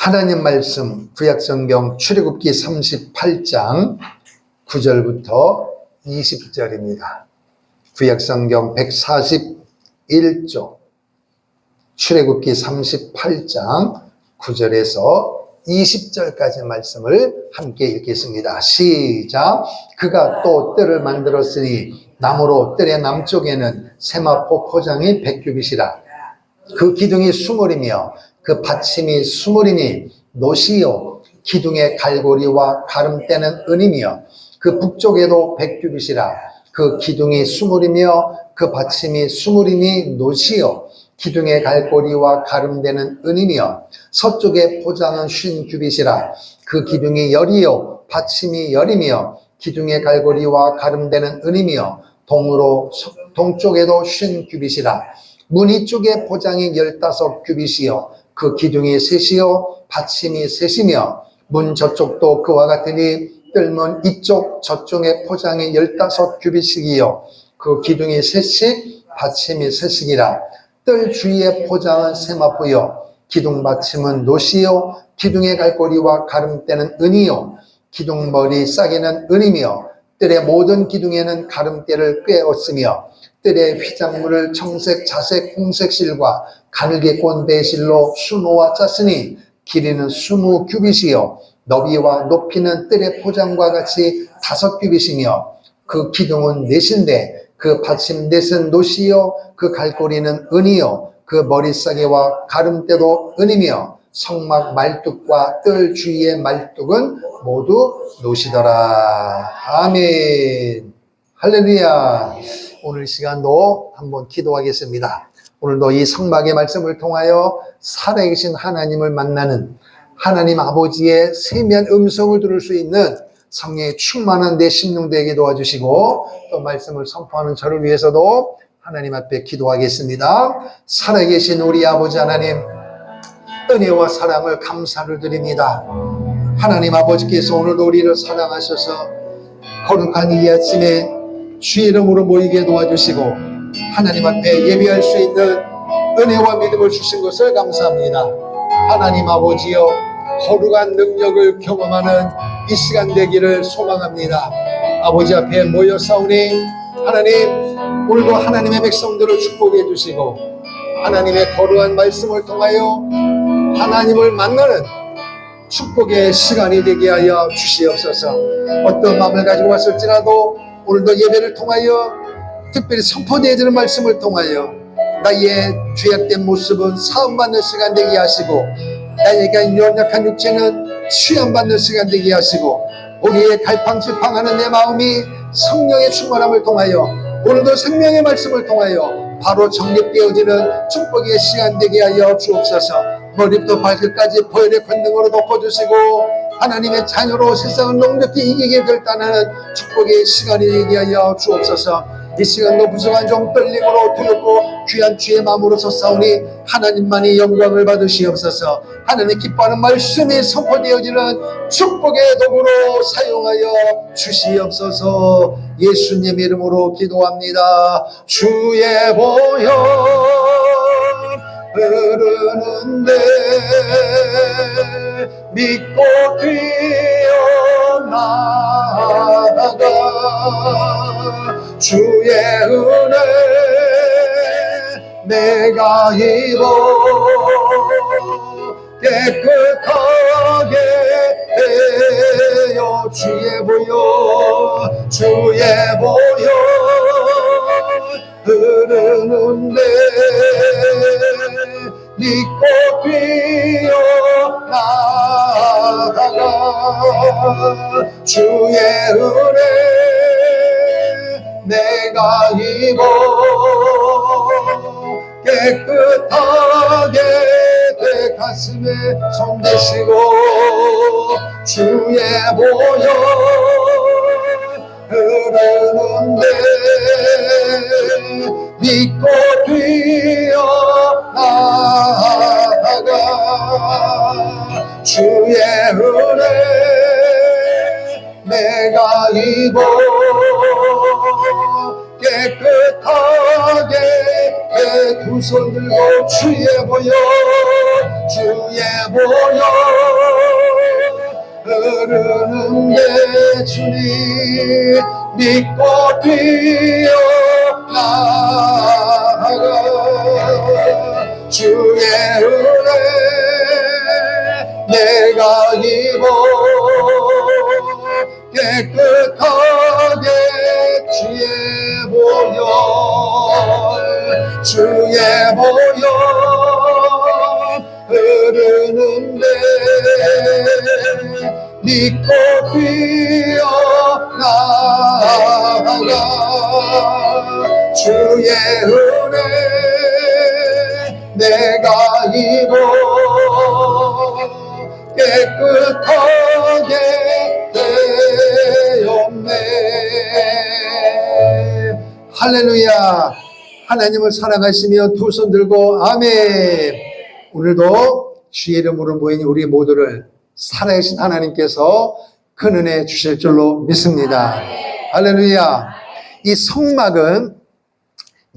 하나님 말씀 구약성경 출애굽기 38장 9절부터 20절입니다. 구약성경 141쪽 출애굽기 38장 9절에서 20절까지 말씀을 함께 읽겠습니다. 시작. 그가 또 뜰을 만들었으니 나무로 뜰의 남쪽에는 세마포 포장이 100규빗이라. 그 기둥이 수물이며 그 받침이 수물이니 노시요 기둥의 갈고리와 가름대는 은이며 그 북쪽에도 100규빗이라. 그 기둥이 수물이며 그 받침이 수물이니 노시요 기둥의 갈고리와 가름대는 은이며 서쪽의 포장은 50규빗이라. 그 기둥이 열이요 받침이 열이며 기둥의 갈고리와 가름대는 은이며 동쪽에도 50규빗이라. 문 이쪽의 포장이 15규빗이요 그 기둥이 셋이요 받침이 셋이며 문 저쪽도 그와 같으니 뜰문 이쪽 저쪽의 포장이 15규빗이요 그 기둥이 셋이 받침이 셋이라. 뜰 주위의 포장은 세마포요 기둥 받침은 노시요 기둥의 갈고리와 가름대는 은이요 기둥 머리 싸개는 은이며 뜰의 모든 기둥에는 가름대를 꿰었으며 뜰의 휘장물을 청색, 자색, 홍색 실과 가늘게 꼰 배실로 수놓아 짰으니 길이는 20규빗이요 너비와 높이는 뜰의 포장과 같이 5규빗이며 그 기둥은 넷인데 그 받침 넷은 노시요 그 갈고리는 은이요 그 머리싸개와 가름대도 은이며 성막 말뚝과 뜰 주위의 말뚝은 모두 노시더라. 아멘. 할렐루야. 오늘 시간도 한번 기도하겠습니다. 오늘도 이 성막의 말씀을 통하여 살아계신 하나님을 만나는 하나님 아버지의 세미한 음성을 들을 수 있는 성령의 충만한 내 심령 되게 도와주시고 또 말씀을 선포하는 저를 위해서도 하나님 앞에 기도하겠습니다. 살아계신 우리 아버지 하나님, 은혜와 사랑을 감사를 드립니다. 하나님 아버지께서 오늘도 우리를 사랑하셔서 거룩한 이 아침에 주의 이름으로 모이게 도와주시고 하나님 앞에 예배할 수 있는 은혜와 믿음을 주신 것을 감사합니다. 하나님 아버지여, 거룩한 능력을 경험하는 이 시간 되기를 소망합니다. 아버지 앞에 모여 싸우니 하나님, 오늘도 하나님의 백성들을 축복해 주시고 하나님의 거룩한 말씀을 통하여 하나님을 만나는 축복의 시간이 되게 하여 주시옵소서. 어떤 마음을 가지고 왔을지라도 오늘도 예배를 통하여 특별히 선포되어지는 말씀을 통하여 나의 죄악된 모습은 사함받는 시간 되게 하시고 나에게 연약한 육체는 수양받는 시간 되게 하시고 우리의 갈팡질팡하는 내 마음이 성령의 충만함을 통하여 오늘도 생명의 말씀을 통하여 바로 정립되어지는 축복의 시간 되게 하여 주옵소서. 머리부터 발끝까지 보혈의 권능으로 덮어주시고 하나님의 자녀로 세상을 넉넉히 이기게 결단하는 축복의 시간이 되게 하여 주옵소서. 이 시간도 부정한 종 떨림으로 두렵고 귀한 주의 마음으로 섰사오니 하나님만이 영광을 받으시옵소서. 하나님 기뻐하는 말씀이 선포되어지는 축복의 도구로 사용하여 주시옵소서. 예수님 이름으로 기도합니다. 주의 보혈 흐르는데 믿고 뛰어나가 주의 은혜 내가 입어 깨끗하게 되어 주의 보혈 흐르는데 믿고 뛰어나가 주의 은혜 내가 입어 깨끗하게 내 가슴에 손대시고 주의 보혈 흐르는데 믿고 뛰어나가 주의 은혜 내가 입어 깨끗하게 두 손 들고 주의 보여 흐르는데 주님 믿고 뛰어나가 주의 은혜 내가 입어 깨끗하게 주의 보혈 흐르는데 믿고 뛰어나가 주의 은혜 내가 입어 깨끗하게 되었네. 할렐루야. 하나님을 사랑하시며 두 손 들고 아멘. 오늘도 주의 이름으로 모인 우리 모두를 살아계신 하나님께서 큰 은혜 주실 줄로 믿습니다. 할렐루야. 이 성막은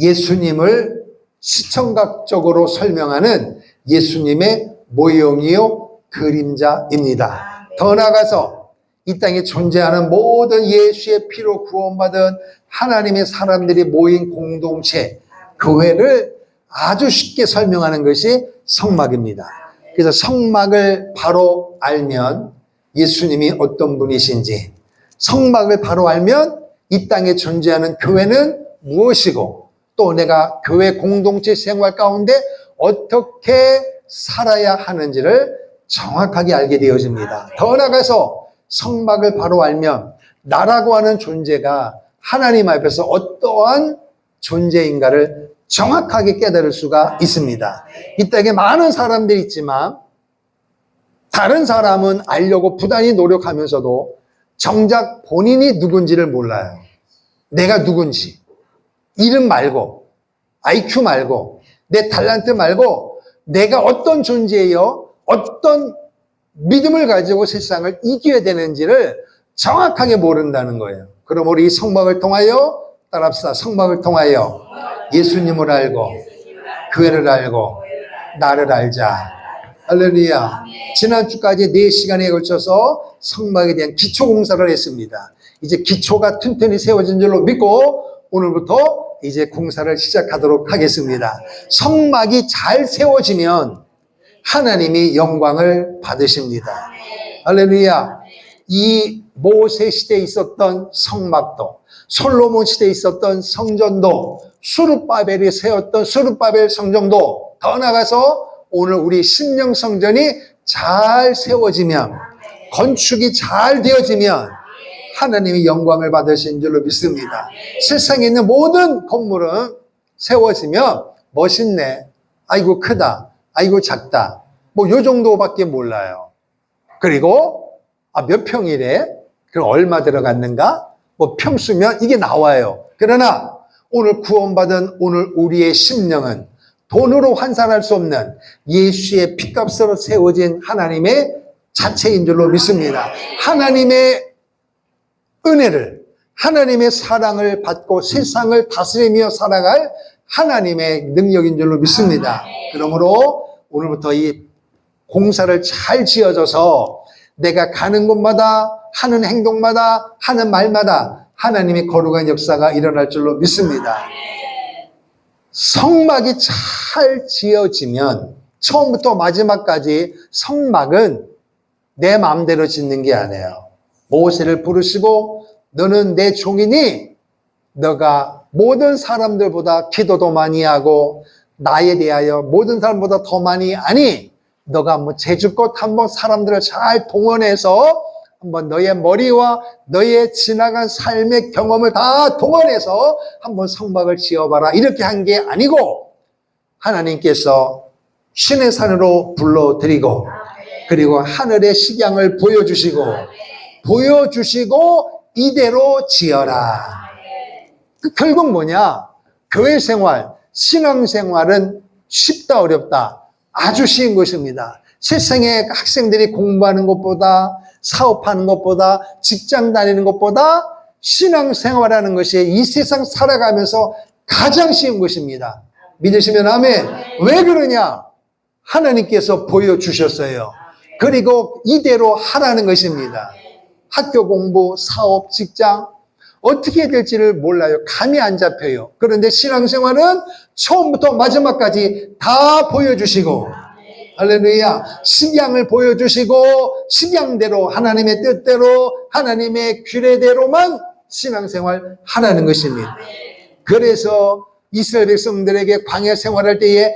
예수님을 시청각적으로 설명하는 예수님의 모형이요 그림자입니다. 더 나아가서 이 땅에 존재하는 모든 예수의 피로 구원받은 하나님의 사람들이 모인 공동체, 교회를 아주 쉽게 설명하는 것이 성막입니다. 그래서 성막을 바로 알면 예수님이 어떤 분이신지, 성막을 바로 알면 이 땅에 존재하는 교회는 무엇이고, 또 내가 교회 공동체 생활 가운데 어떻게 살아야 하는지를 정확하게 알게 되어집니다. 더 나아가서 성막을 바로 알면 나라고 하는 존재가 하나님 앞에서 어떠한 존재인가를 정확하게 깨달을 수가 있습니다. 이 땅에 많은 사람들이 있지만 다른 사람은 알려고 부단히 노력하면서도 정작 본인이 누군지를 몰라요. 내가 누군지. 이름 말고, IQ 말고, 내 탤런트 말고 내가 어떤 존재예요? 어떤 믿음을 가지고 세상을 이겨야 되는지를 정확하게 모른다는 거예요. 그럼 우리 이 성막을 통하여 따라합시다. 성막을 통하여 예수님을 알고 교회를 알고 나를 알자. 할렐루야. 지난주까지 4시간에 걸쳐서 성막에 대한 기초 공사를 했습니다. 이제 기초가 튼튼히 세워진 줄로 믿고 오늘부터 이제 공사를 시작하도록 하겠습니다. 성막이 잘 세워지면 하나님이 영광을 받으십니다. 할렐루야. 이 모세 시대에 있었던 성막도, 솔로몬 시대에 있었던 성전도, 수르바벨이 세웠던 수르바벨 성전도, 더 나아가서 오늘 우리 신령 성전이 잘 세워지면, 건축이 잘 되어지면 하나님이 영광을 받으신 줄로 믿습니다. 세상에 있는 모든 건물은 세워지면 멋있네, 아이고 크다, 아이고 작다, 뭐 요 정도밖에 몰라요. 그리고 몇 평이래? 그럼 얼마 들어갔는가? 뭐 평수면 이게 나와요. 그러나 오늘 구원받은 오늘 우리의 심령은 돈으로 환산할 수 없는 예수의 피값으로 세워진 하나님의 자체인 줄로 믿습니다. 하나님의 은혜를, 하나님의 사랑을 받고 세상을 다스리며 살아갈 하나님의 능력인 줄로 믿습니다. 그러므로 오늘부터 이 공사를 잘 지어져서 내가 가는 곳마다, 하는 행동마다, 하는 말마다 하나님의 거룩한 역사가 일어날 줄로 믿습니다. 성막이 잘 지어지면 처음부터 마지막까지 성막은 내 마음대로 짓는 게 아니에요. 모세를 부르시고 너는 내 종이니 너가 모든 사람들보다 기도도 많이 하고 나에 대하여 모든 사람보다 더 많이 아니 너가 뭐 제주껏 한번 사람들을 잘 동원해서 한번 너의 머리와 너의 지나간 삶의 경험을 다 동원해서 한번 성막을 지어봐라 이렇게 한 게 아니고 하나님께서 신의 산으로 불러드리고 그리고 하늘의 식양을 보여주시고 이대로 지어라. 결국 뭐냐? 교회 생활, 신앙생활은 쉽다 어렵다? 아주 쉬운 것입니다. 세상에 학생들이 공부하는 것보다 사업하는 것보다 직장 다니는 것보다 신앙생활하는 것이 이 세상 살아가면서 가장 쉬운 것입니다. 믿으시면 아멘. 왜 그러냐? 하나님께서 보여주셨어요. 그리고 이대로 하라는 것입니다. 학교 공부, 사업, 직장 어떻게 될지를 몰라요. 감이 안 잡혀요. 그런데 신앙생활은 처음부터 마지막까지 다 보여주시고, 할렐루야, 식양을 보여주시고 식양대로 하나님의 뜻대로 하나님의 규례대로만 신앙생활 하라는 것입니다. 그래서 이스라엘 백성들에게 광야 생활할 때에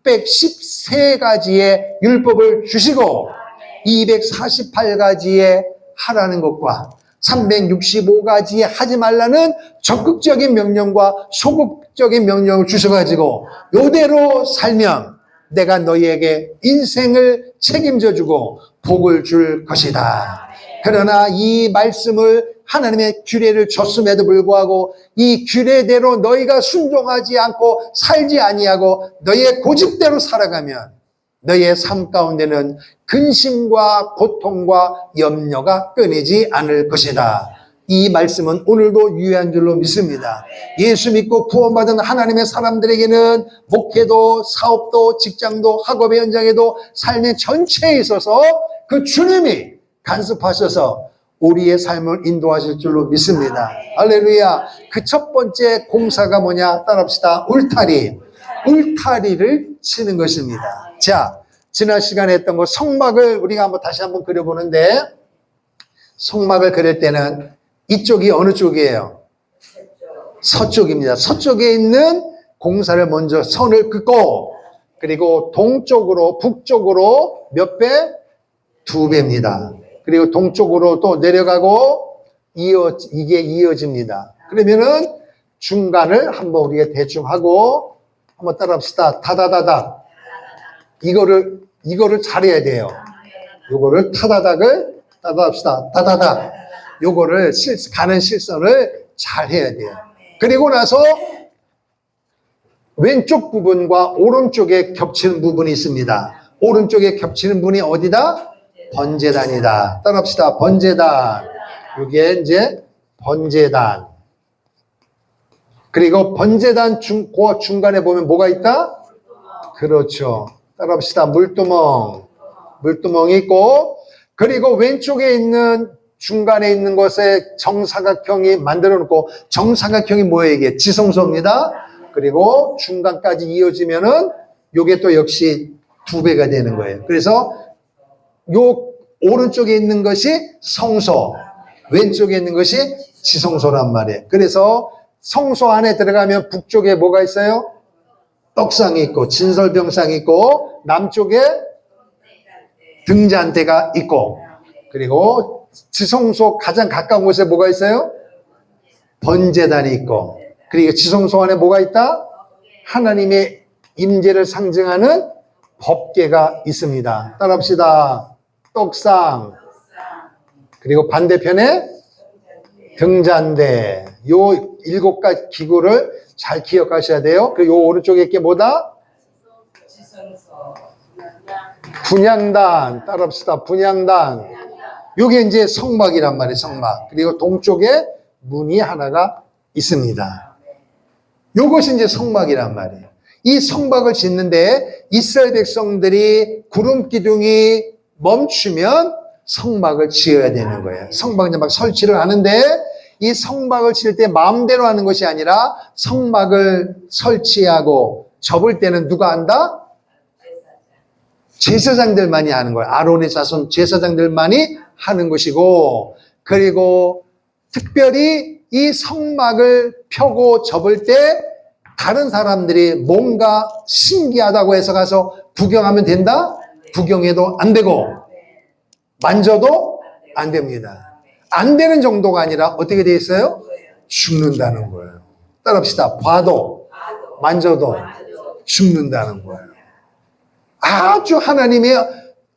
613가지의 율법을 주시고 248가지의 하라는 것과 365가지의 하지 말라는 적극적인 명령과 소극적인 명령을 주셔가지고 이대로 살면 내가 너희에게 인생을 책임져 주고 복을 줄 것이다. 그러나 이 말씀을 하나님의 규례를 줬음에도 불구하고 이 규례대로 너희가 순종하지 않고 살지 아니하고 너희의 고집대로 살아가면 너희의 삶 가운데는 근심과 고통과 염려가 끊이지 않을 것이다. 이 말씀은 오늘도 유효한 줄로 믿습니다. 예수 믿고 구원받은 하나님의 사람들에게는 목회도 사업도 직장도 학업의 현장에도 삶의 전체에 있어서 그 주님이 간섭하셔서 우리의 삶을 인도하실 줄로 믿습니다. 할렐루야. 그 첫 번째 공사가 뭐냐? 따라합시다. 울타리. 울타리를 치는 것입니다. 자, 지난 시간에 했던 거 성막을 우리가 다시 한번 그려보는데 성막을 그릴 때는 이쪽이 어느 쪽이에요? 서쪽입니다. 서쪽에 있는 공사를 먼저 선을 긋고 그리고 동쪽으로 북쪽으로 몇 배? 2배입니다. 그리고 동쪽으로 또 내려가고 이게 이어집니다. 그러면은 중간을 한번 우리가 대충 하고 한번 따라합시다. 다다다다. 이거를 잘해야 돼요. 요거를 타다닥을 따라합시다. 다다닥. 요거를 가는 실선을 잘 해야 돼요. 그리고 나서 왼쪽 부분과 오른쪽에 겹치는 부분이 있습니다. 오른쪽에 겹치는 부분이 어디다? 번제단이다. 따라합시다. 번제단. 이게 이제 번제단. 그리고 번제단 그 중간에 보면 뭐가 있다? 그렇죠. 따라합시다. 물두멍. 물두멍이 있고, 그리고 왼쪽에 있는 중간에 있는 것에 정사각형이 만들어 놓고, 정사각형이 뭐예요? 이게 지성소입니다. 그리고 중간까지 이어지면은 요게 또 역시 2배가 되는 거예요. 그래서 요 오른쪽에 있는 것이 성소, 왼쪽에 있는 것이 지성소란 말이에요. 그래서 성소 안에 들어가면 북쪽에 뭐가 있어요? 떡상이 있고 진설병상이 있고 남쪽에 등잔대가 있고 그리고 지성소 가장 가까운 곳에 뭐가 있어요? 번제단이 있고 그리고 지성소 안에 뭐가 있다? 하나님의 임재를 상징하는 법궤가 있습니다. 따라합시다. 떡상 그리고 반대편에 등잔대 요 7가지 기구를 잘 기억하셔야 돼요. 그리고 요 오른쪽에 게 뭐다? 분향단 따라합시다. 분향단 요게 이제 성막이란 말이에요. 성막. 그리고 동쪽에 문이 하나가 있습니다. 요것이 이제 성막이란 말이에요. 이 성막을 짓는데 이스라엘 백성들이 구름 기둥이 멈추면 성막을 지어야 되는 거예요. 성막을 막 설치를 하는데 이 성막을 칠 때 마음대로 하는 것이 아니라 성막을 설치하고 접을 때는 누가 한다? 제사장들만이 하는 거예요. 아론의 자손 제사장들만이 하는 것이고 그리고 특별히 이 성막을 펴고 접을 때 다른 사람들이 뭔가 신기하다고 해서 가서 구경하면 된다? 구경해도 안 되고 만져도 안 됩니다. 안 되는 정도가 아니라 어떻게 돼 있어요? 죽는다는 거예요. 따라합시다. 봐도 만져도 죽는다는 거예요. 아주 하나님의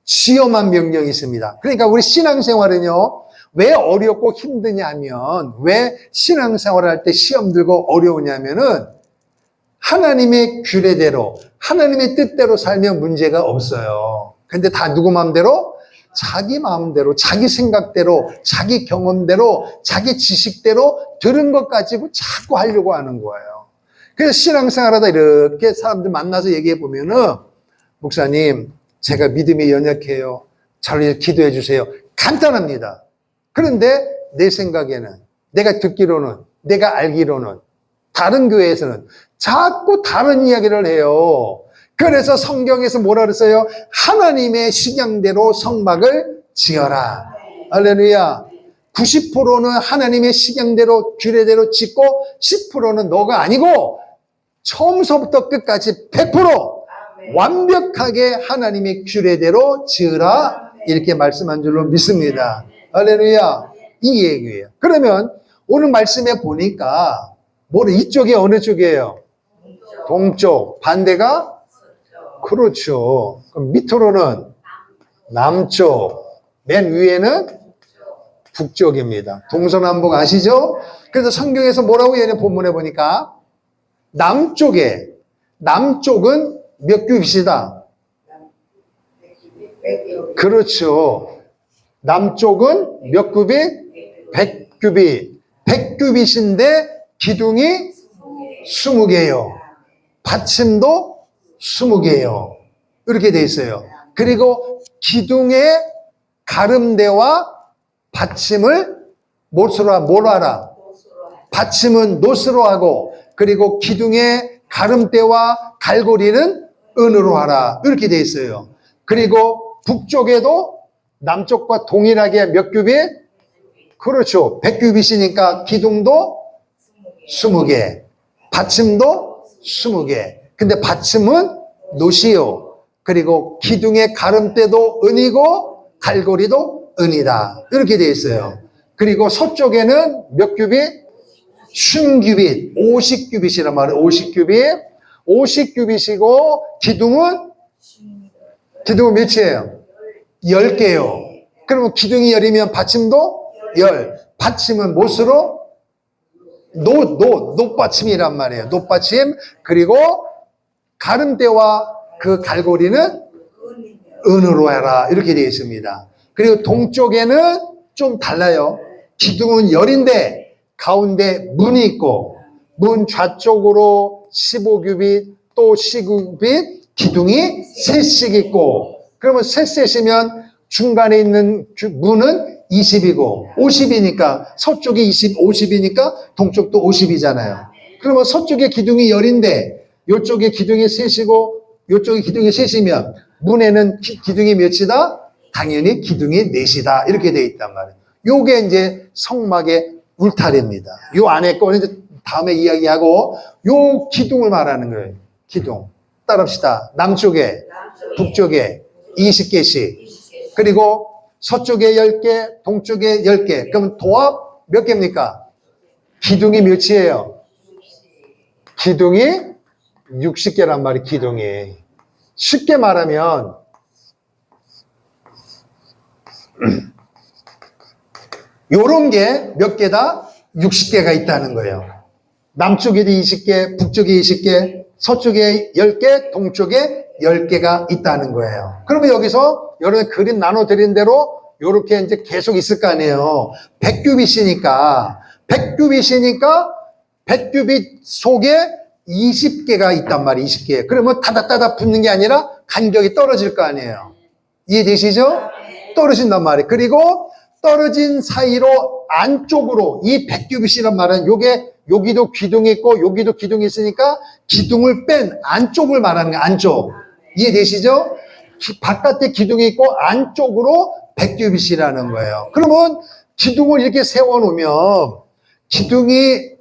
지엄한 명령이 있습니다. 그러니까 우리 신앙생활은요. 왜 어렵고 힘드냐면 왜 신앙생활을 할 때 시험 들고 어려우냐면은 하나님의 규례대로 하나님의 뜻대로 살면 문제가 없어요. 근데 다 누구 마음대로? 자기 마음대로, 자기 생각대로, 자기 경험대로, 자기 지식대로 들은 것 가지고 자꾸 하려고 하는 거예요. 그래서 신앙생활하다 이렇게 사람들 만나서 얘기해 보면은, 목사님, 제가 믿음이 연약해요. 저를 기도해 주세요. 간단합니다. 그런데 내 생각에는, 내가 듣기로는, 내가 알기로는, 다른 교회에서는 자꾸 다른 이야기를 해요. 그래서 성경에서 뭐라 그랬어요? 하나님의 식양대로 성막을 지어라. 할렐루야. 90%는 하나님의 식양대로, 규례대로 짓고 10%는 너가 아니고 처음서부터 끝까지 100% 완벽하게 하나님의 규례대로 지으라. 이렇게 말씀한 줄로 믿습니다. 할렐루야. 이 얘기예요. 그러면 오늘 말씀에 보니까 이쪽이 어느 쪽이에요? 동쪽. 반대가? 그렇죠. 그럼 밑으로는 남쪽. 맨 위에는 북쪽입니다. 동서남북 아시죠? 그래서 성경에서 뭐라고 얘는 본문에 보니까 남쪽은 몇 규빗이다? 그렇죠. 남쪽은 몇 규빗? 100규빗. 100규빗인데 기둥이 20개예요. 받침도 20개예요. 이렇게 돼 있어요. 그리고 기둥의 가름대와 받침을 뭐로 하라? 받침은 노스로 하고, 그리고 기둥의 가름대와 갈고리는 은으로 하라. 이렇게 돼 있어요. 그리고 북쪽에도 남쪽과 동일하게 몇 규빗? 그렇죠. 100규빗이니까 기둥도 20개, 받침도 20개. 근데 받침은 노시요. 그리고 기둥의 가름대도 은이고 갈고리도 은이다. 이렇게 되어 있어요. 그리고 서쪽에는 몇 규빗? 50규빗, 50규빗이란 말이에요. 50규빗. 50규빗이고 기둥은 몇이에요? 10개요. 그러면 기둥이 10이면 받침도 10. 받침은 못으로? 높받침이란 말이에요. 높받침. 그리고 가름대와 그 갈고리는 은으로 해라. 이렇게 되어 있습니다. 그리고 동쪽에는 좀 달라요. 기둥은 열인데 가운데 문이 있고, 문 좌쪽으로 15규빗, 또 19규빗, 기둥이 셋씩 있고, 그러면 셋이면 중간에 있는 문은 20이고 50이니까 서쪽이 50이니까 동쪽도 50이잖아요. 그러면 서쪽에 기둥이 열인데 이쪽에 기둥이 셋이고 이쪽에 기둥이 셋이면 문에는 기둥이 몇이다? 당연히 기둥이 넷이다. 이렇게 되어 있단 말이에요. 요게 이제 성막의 울타리입니다. 요 안에 거는 이제 다음에 이야기하고, 요 기둥을 말하는 거예요. 기둥. 따라합시다. 남쪽에, 북쪽에 20개씩. 그리고 서쪽에 10개, 동쪽에 10개. 그러면 도합 몇 개입니까? 기둥이 몇이에요? 기둥이 60개란 말이에요. 기둥이. 쉽게 말하면 요런 게 몇 개다? 60개가 있다는 거예요. 남쪽에도 20개, 북쪽에 20개, 서쪽에 10개, 동쪽에 10개가 있다는 거예요. 그러면 여기서 여러분 그림 나눠드린 대로 요렇게 이제 계속 있을 거 아니에요. 100규빗이니까 100규빗 속에 20개가 있단 말이에요. 20개. 그러면 따닥따닥 붙는 게 아니라 간격이 떨어질 거 아니에요. 이해되시죠? 떨어진단 말이에요. 그리고 떨어진 사이로 안쪽으로, 이 100규빗이란 말은 요게 여기도 기둥이 있고 여기도 기둥이 있으니까 기둥을 뺀 안쪽을 말하는 거예요. 안쪽. 이해되시죠? 바깥에 기둥이 있고 안쪽으로 100규빗이라는 거예요. 그러면 기둥을 이렇게 세워놓으면 기둥이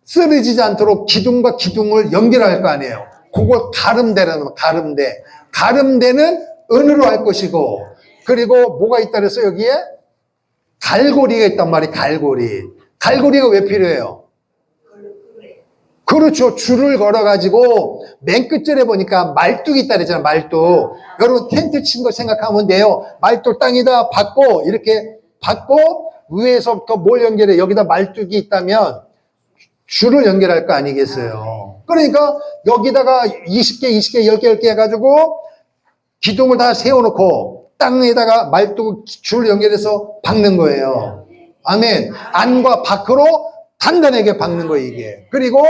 쓰러지지 않도록 기둥과 기둥을 연결할 거 아니에요. 그걸 가름대라는 거예요. 가름대. 가름대는 은으로 할 것이고, 그리고 뭐가 있다 그랬어요? 여기에 갈고리가 있단 말이에요. 갈고리. 갈고리가 왜 필요해요? 그렇죠. 줄을 걸어가지고 맨 끝절에 보니까 말뚝이 있다 그랬잖아요. 말뚝. 여러분 텐트 친 거 생각하면 돼요. 말뚝 땅에다 받고 이렇게 받고 위에서부터 뭘 연결해? 여기다 말뚝이 있다면 줄을 연결할 거 아니겠어요. 그러니까 여기다가 20개, 10개 해가지고 기둥을 다 세워놓고 땅에다가 말뚝 줄 연결해서 박는 거예요. 아멘. 안과 밖으로 단단하게 박는 거예요, 이게. 그리고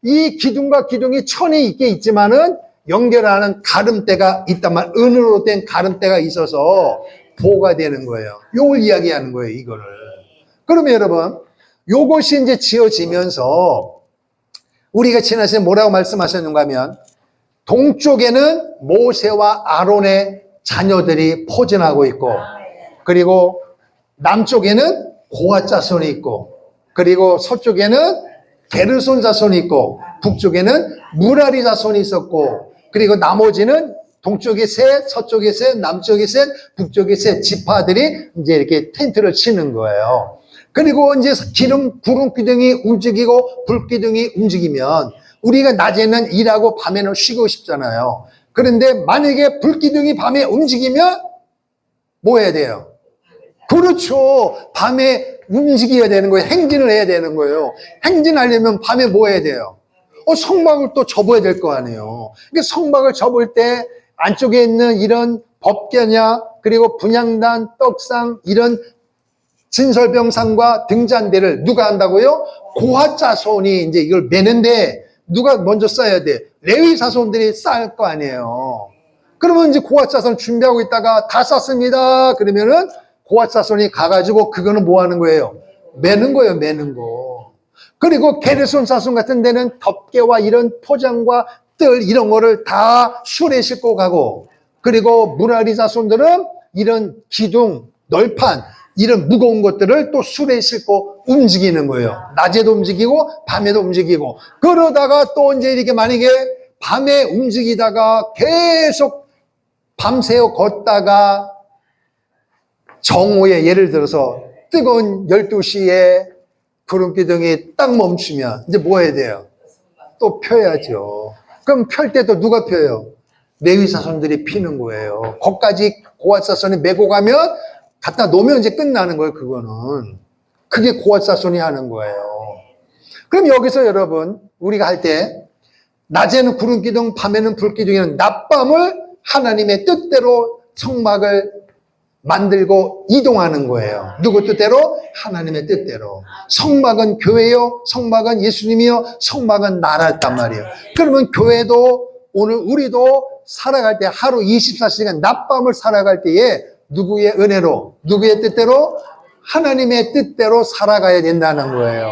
이 기둥과 기둥이 천이 있게 있지만은 연결하는 가름대가 있단 말, 은으로 된 가름대가 있어서 보호가 되는 거예요. 요걸 이야기하는 거예요, 이거를. 그러면 여러분, 요것이 이제 지어지면서 우리가 지난 시간에 뭐라고 말씀하셨는가 하면 동쪽에는 모세와 아론의 자녀들이 포진하고 있고, 그리고 남쪽에는 고핫 자손이 있고, 그리고 서쪽에는 게르손 자손이 있고, 북쪽에는 무라리 자손이 있었고, 그리고 나머지는 동쪽에 셋, 서쪽에 셋, 남쪽에 셋, 북쪽에 셋 지파들이 이제 이렇게 텐트를 치는 거예요. 그리고 이제 구름 기둥이 움직이고 불 기둥이 움직이면 우리가 낮에는 일하고 밤에는 쉬고 싶잖아요. 그런데 만약에 불 기둥이 밤에 움직이면 뭐 해야 돼요? 그렇죠. 밤에 움직여야 되는 거예요. 행진을 해야 되는 거예요. 행진하려면 밤에 뭐 해야 돼요? 성막을 또 접어야 될 거 아니에요. 그러니까 성막을 접을 때 안쪽에 있는 이런 법궤냐, 그리고 분향단, 떡상, 이런 진설병상과 등잔대를 누가 한다고요? 고핫 자손이 이제 이걸 매는데 누가 먼저 쌓아야 돼? 레위 자손들이 쌓을 거 아니에요. 그러면 이제 고핫 자손 준비하고 있다가 다 쌓습니다. 그러면은 고핫 자손이 가가지고 그거는 뭐 하는 거예요? 매는 거예요, 매는 거. 그리고 게르손 자손 같은 데는 덮개와 이런 포장과 뜰 이런 거를 다 수레 싣고 가고, 그리고 무라리 자손들은 이런 기둥, 널판 이런 무거운 것들을 또 수레에 싣고 움직이는 거예요. 낮에도 움직이고 밤에도 움직이고. 그러다가 또 이제 이렇게 만약에 밤에 움직이다가 계속 밤새워 걷다가 정오에 예를 들어서 뜨거운 12시에 구름기둥이 딱 멈추면 이제 뭐 해야 돼요? 또 펴야죠. 그럼 펼 때 또 누가 펴요? 레위 자손들이 피는 거예요. 거기까지 고핫 자손이 메고 가면 갖다 놓으면 이제 끝나는 거예요, 그거는. 그게 고핫 자손이 하는 거예요. 그럼 여기서 여러분, 우리가 할 때, 낮에는 구름기둥, 밤에는 불기둥이는 낮밤을 하나님의 뜻대로 성막을 만들고 이동하는 거예요. 누구 뜻대로? 하나님의 뜻대로. 성막은 교회요, 성막은 예수님이요, 성막은 나라였단 말이에요. 그러면 교회도 오늘 우리도 살아갈 때 하루 24시간 낮밤을 살아갈 때에 누구의 은혜로, 누구의 뜻대로? 하나님의 뜻대로 살아가야 된다는 거예요.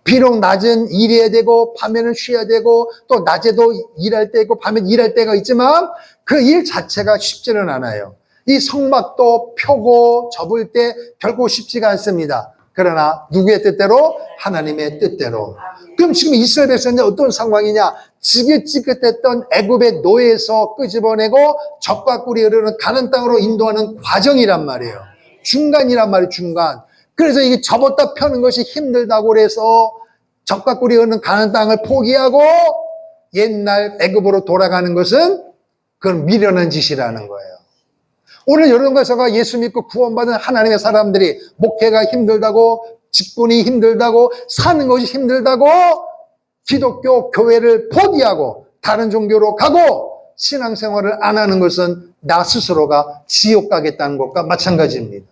비록 낮은 일해야 되고 밤에는 쉬어야 되고 또 낮에도 일할 때 있고 밤에 일할 때가 있지만 그 일 자체가 쉽지는 않아요. 이 성막도 펴고 접을 때 결코 쉽지가 않습니다. 그러나 누구의 뜻대로? 하나님의 뜻대로. 그럼 지금 이스라엘 백성이 어떤 상황이냐? 지긋지긋했던 애굽의 노예에서 끄집어내고 적과 꿀이 흐르는 가나안 땅으로 인도하는 과정이란 말이에요. 중간이란 말이에요, 중간. 그래서 이게 접었다 펴는 것이 힘들다고 그래서 적과 꿀이 흐르는 가나안 땅을 포기하고 옛날 애굽으로 돌아가는 것은 그건 미련한 짓이라는 거예요. 오늘 여러분께서가 예수 믿고 구원받은 하나님의 사람들이 목회가 힘들다고, 직분이 힘들다고, 사는 것이 힘들다고 기독교 교회를 포기하고 다른 종교로 가고 신앙생활을 안 하는 것은 나 스스로가 지옥 가겠다는 것과 마찬가지입니다.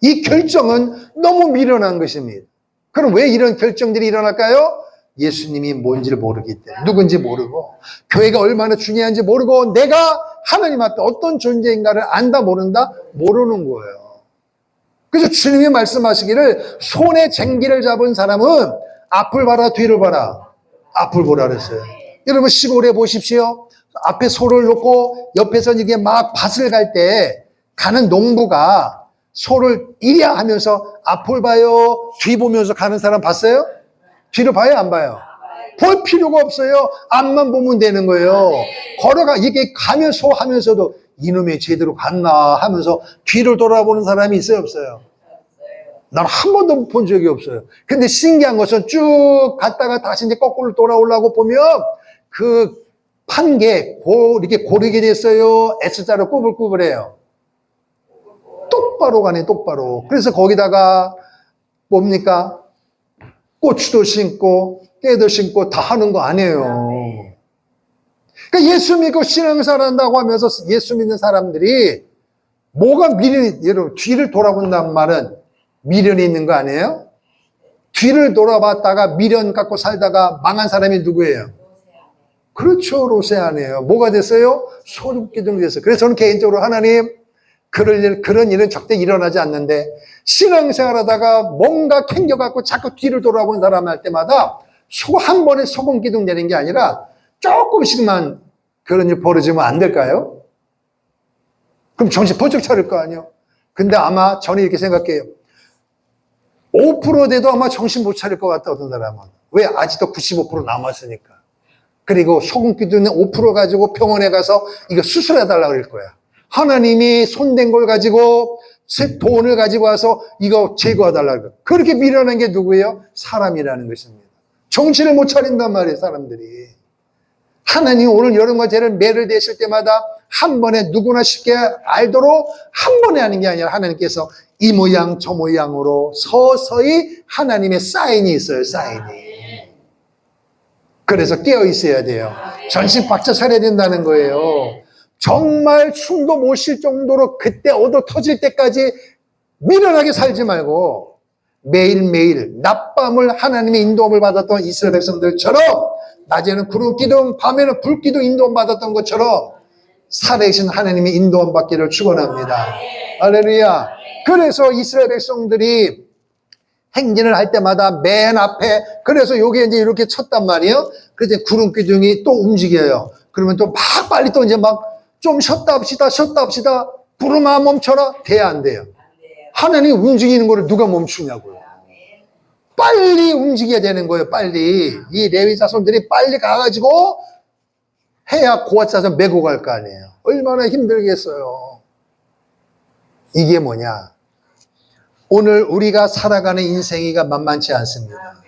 이 결정은 너무 미련한 것입니다. 그럼 왜 이런 결정들이 일어날까요? 예수님이 뭔지를 모르기 때문에, 누군지 모르고 교회가 얼마나 중요한지 모르고 내가 하나님 앞에 어떤 존재인가를 안다 모른다? 모르는 거예요. 그래서 주님이 말씀하시기를 손에 쟁기를 잡은 사람은 앞을 봐라 뒤를 봐라. 앞을 보라 그랬어요. 여러분 시골에 보십시오. 앞에 소를 놓고 옆에서 이게 막 밭을 갈 때 가는 농부가 소를 이랴 하면서 앞을 봐요 뒤 보면서 가는 사람 봤어요? 뒤를 봐요 안 봐요? 볼 필요가 없어요. 앞만 보면 되는 거예요. 걸어가 이게 가면서 하면서도 이놈이 제대로 갔나 하면서 뒤를 돌아보는 사람이 있어요 없어요? 난 한 번도 본 적이 없어요. 근데 신기한 것은 쭉 갔다가 다시 이제 거꾸로 돌아오려고 보면 그 판게 이렇게 고르게 됐어요. S자로 꾸불꾸불해요. 똑바로 가네 똑바로. 그래서 거기다가 뭡니까? 고추도 심고 깨도 심고 다 하는 거 아니에요. 그러니까 예수 믿고 신앙생활 한다고 하면서 예수 믿는 사람들이 뭐가 미련이, 여러분, 뒤를 돌아본다는 말은 미련이 있는 거 아니에요? 뒤를 돌아봤다가 미련 갖고 살다가 망한 사람이 누구예요? 그렇죠. 로세아네요. 뭐가 됐어요? 소득기둥 됐어요. 그래서 저는 개인적으로 하나님, 그런 일은 절대 일어나지 않는데, 신앙생활 하다가 뭔가 캥겨갖고 자꾸 뒤를 돌아본 사람 할 때마다 한 번에 소금기둥 내는 게 아니라 조금씩만 그런 일 벌어지면 안 될까요? 그럼 정신 번쩍 차릴 거 아니에요? 근데 아마 저는 이렇게 생각해요. 5% 돼도 아마 정신 못 차릴 것 같다, 어떤 사람은. 왜? 아직도 95% 남았으니까. 그리고 소금기둥 5% 가지고 병원에 가서 이거 수술해달라고 그럴 거야. 하나님이 손댄 걸 가지고 돈을 가지고 와서 이거 제거해달라고 그래요. 그렇게 미련한 게 누구예요? 사람이라는 것입니다. 정신을 못 차린단 말이에요, 사람들이. 하나님 오늘 여러분과 저를 매를 대실 때마다 한 번에 누구나 쉽게 알도록 한 번에 하는 게 아니라 하나님께서 이 모양 저 모양으로 서서히 하나님의 사인이 있어요, 사인이. 그래서 깨어 있어야 돼요. 전신 박차 차려야 된다는 거예요. 정말 숨도 못 쉴 정도로 그때 얻어 터질 때까지 미련하게 살지 말고 매일매일 낮밤을 하나님의 인도함을 받았던 이스라엘 백성들처럼 낮에는 구름 기둥, 밤에는 불 기둥 인도함 받았던 것처럼 살아계신 하나님의 인도함 받기를 축원합니다. 할렐루야. 그래서 이스라엘 백성들이 행진을 할 때마다 맨 앞에, 그래서 요게 이제 이렇게 쳤단 말이에요. 그래서 구름 기둥이 또 움직여요. 그러면 또 막 빨리 또 이제 막 좀 쉬었다 합시다, 쉬었다 합시다. 구름아 멈춰라. 돼야 안 돼요. 하나님이 움직이는 거를 누가 멈추냐고요. 빨리 움직여야 되는 거예요, 빨리. 이 레위 자손들이 빨리 가가지고 해야 고아 자손 메고 갈 거 아니에요. 얼마나 힘들겠어요. 이게 뭐냐? 오늘 우리가 살아가는 인생이가 만만치 않습니다.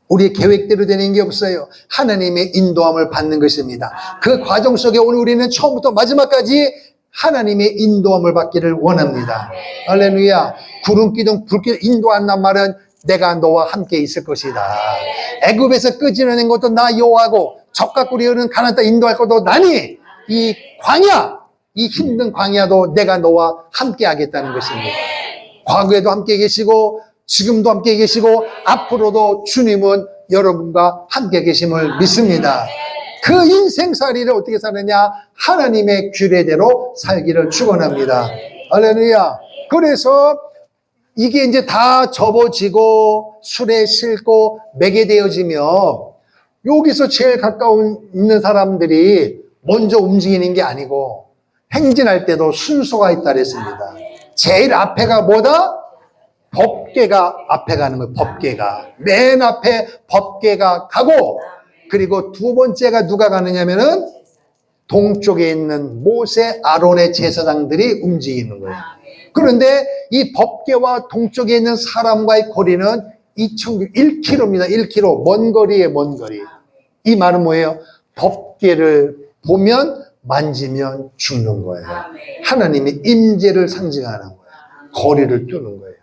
우리의 계획대로 되는 게 없어요. 하나님의 인도함을 받는 것입니다. 그 과정 속에 오늘 우리는 처음부터 마지막까지 하나님의 인도함을 받기를 원합니다. 할렐루야. 구름 기둥, 불 기둥 인도한단 말은 내가 너와 함께 있을 것이다. 애굽에서 끄집어낸 것도 나 여호와고 적과 꿀이는 가나안 땅 인도할 것도 나니 이 광야, 이 힘든 광야도 내가 너와 함께 하겠다는 것입니다. 과거에도 함께 계시고 지금도 함께 계시고 앞으로도 주님은 여러분과 함께 계심을 믿습니다. 그 인생살이를 어떻게 사느냐? 하나님의 규례대로 살기를 축원합니다. 할렐루야. 그래서 이게 이제 다 접어지고 술에 싣고 매게 되어지며 여기서 제일 가까운 있는 사람들이 먼저 움직이는 게 아니고 행진할 때도 순서가 있다 그랬습니다. 제일 앞에가 뭐다? 법궤가 앞에 가는 거예요. 법궤가. 맨 앞에 법궤가 가고 그리고 두 번째가 누가 가느냐면은 동쪽에 있는 모세, 아론의 제사장들이 움직이는 거예요. 그런데 이 법궤와 동쪽에 있는 사람과의 거리는 1km입니다. 1km. 먼 거리에 먼 거리. 이 말은 뭐예요? 법궤를 보면 만지면 죽는 거예요. 하나님의 임재를 상징하는 거예요. 거리를 두는 거예요.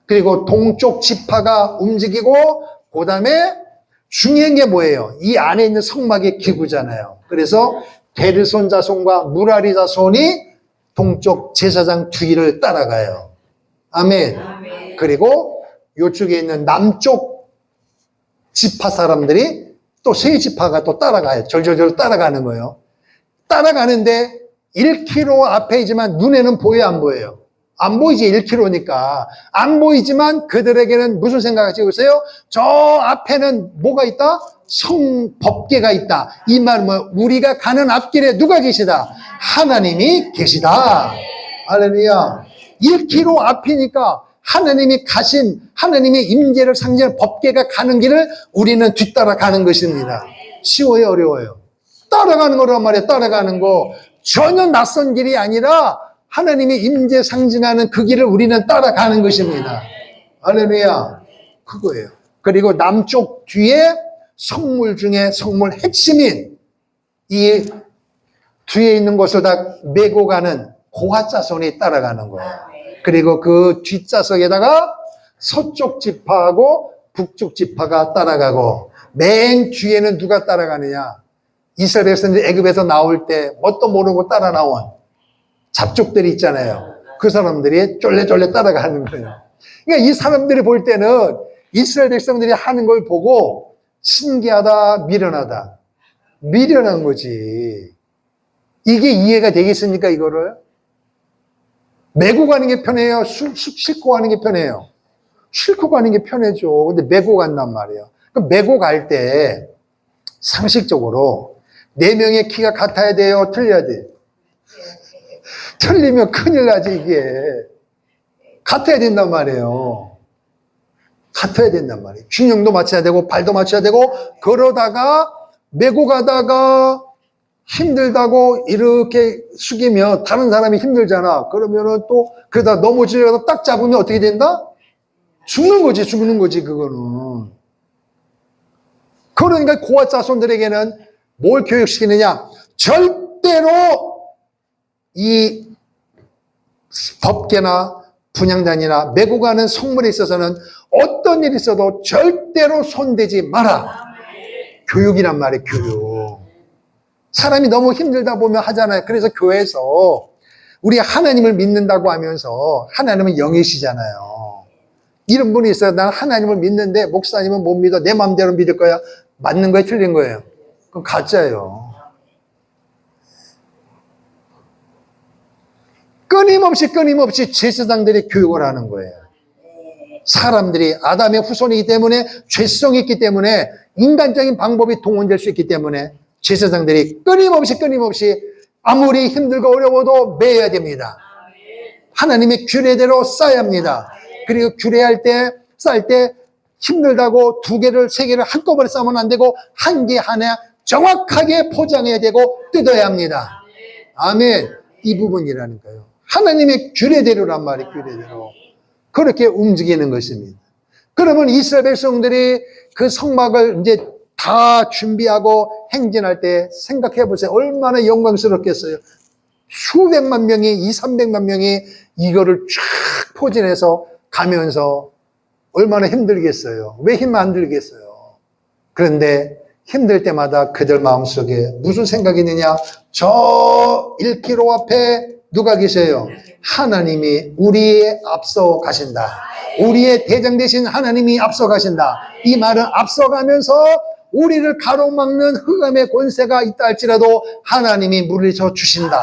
그리고 동쪽 지파가 움직이고 그 다음에 중요한 게 뭐예요? 이 안에 있는 성막의 기구잖아요. 그래서 게르손 자손과 무라리 자손이 동쪽 제사장 뒤를 따라가요. 아멘. 그리고 이쪽에 있는 남쪽 지파 사람들이 또 세 지파가 또 따라가요. 절절절 따라가는 거예요. 따라가는데 1km 앞에이지만 눈에는 보여요, 안 보여요? 안 보이지, 1km니까. 안 보이지만 그들에게는 무슨 생각을 지고 있어요? 저 앞에는 뭐가 있다? 법궤가 있다. 이 말은 뭐 우리가 가는 앞길에 누가 계시다? 하나님이 계시다. 할렐루야. 1km 앞이니까 하나님이 가신 하나님의 임재를 상징하는 법궤가 가는 길을 우리는 뒤따라 가는 것입니다. 쉬워요, 어려워요? 따라가는 거란 말이에요. 따라가는 거. 전혀 낯선 길이 아니라 하나님의 임재 상징하는 그 길을 우리는 따라가는 것입니다. 할렐루야. 그거예요. 그리고 남쪽 뒤에 성물 중에 성물 핵심인 이 뒤에 있는 것을 다 메고 가는 고핫 자손이 따라가는 거예요. 그리고 그 뒷좌석에다가 서쪽 지파하고 북쪽 지파가 따라가고 맨 뒤에는 누가 따라가느냐? 이스라엘 백성들이 애굽에서 나올 때 뭣도 모르고 따라 나온 잡족들이 있잖아요. 그 사람들이 쫄래쫄래 따라가는 거예요. 그러니까 이 사람들이 볼 때는 이스라엘 백성들이 하는 걸 보고 신기하다, 미련하다. 미련한 거지. 이게 이해가 되겠습니까, 이거를? 메고 가는 게 편해요? 싣고 가는 게 편해요? 싣고 가는 게 편해죠. 근데 메고 간단 말이에요. 그럼 메고 갈 때 상식적으로 4명의 키가 같아야 돼요? 틀려야 돼요? 틀리면 큰일 나지, 이게. 같아야 된단 말이에요. 같아야 된단 말이에요. 균형도 맞춰야 되고, 발도 맞춰야 되고, 그러다가, 메고 가다가 힘들다고 이렇게 숙이면 다른 사람이 힘들잖아. 그러면은 또, 그러다 넘어지려고 딱 잡으면 어떻게 된다? 죽는 거지, 그거는. 그러니까 고아 자손들에게는 뭘 교육시키느냐? 절대로 이 법계나 분향단이나 메고 가는 성물에 있어서는 어떤 일이 있어도 절대로 손대지 마라. 교육이란 말이에요, 교육. 사람이 너무 힘들다 보면 하잖아요. 그래서 교회에서 우리 하나님을 믿는다고 하면서 하나님은 영이시잖아요. 이런 분이 있어요. 난 하나님을 믿는데 목사님은 못 믿어. 내 마음대로 믿을 거야. 맞는 거예요? 틀린 거예요? 그럼 가짜예요. 끊임없이 제사장들이 교육을 하는 거예요. 사람들이 아담의 후손이기 때문에 죄성이 있기 때문에 인간적인 방법이 동원될 수 있기 때문에 제사장들이 끊임없이 아무리 힘들고 어려워도 매야 됩니다. 하나님의 규례대로 쌓아야 합니다. 그리고 규례할 때, 쌓을 때 힘들다고 2개를, 3개를 한꺼번에 쌓으면 안 되고 한 개 하나 정확하게 포장해야 되고 뜯어야 합니다. 아멘. 이 부분이라니까요. 하나님의 규례대로란 말이에요. 규례대로. 그렇게 움직이는 것입니다. 그러면 이스라엘 백성들이 그 성막을 이제 다 준비하고 행진할 때 생각해 보세요. 얼마나 영광스럽겠어요. 수백만 명이, 200~300만 명이 이거를 쫙 포진해서 가면서 얼마나 힘들겠어요. 왜 힘 안 들겠어요? 그런데 힘들 때마다 그들 마음속에 무슨 생각이 있느냐? 저 1km 앞에 누가 계세요? 하나님이 우리에 앞서 가신다. 우리의 대장 되신 하나님이 앞서 가신다. 이 말은 앞서가면서 우리를 가로막는 흑암의 권세가 있다 할지라도 하나님이 물리쳐 주신다.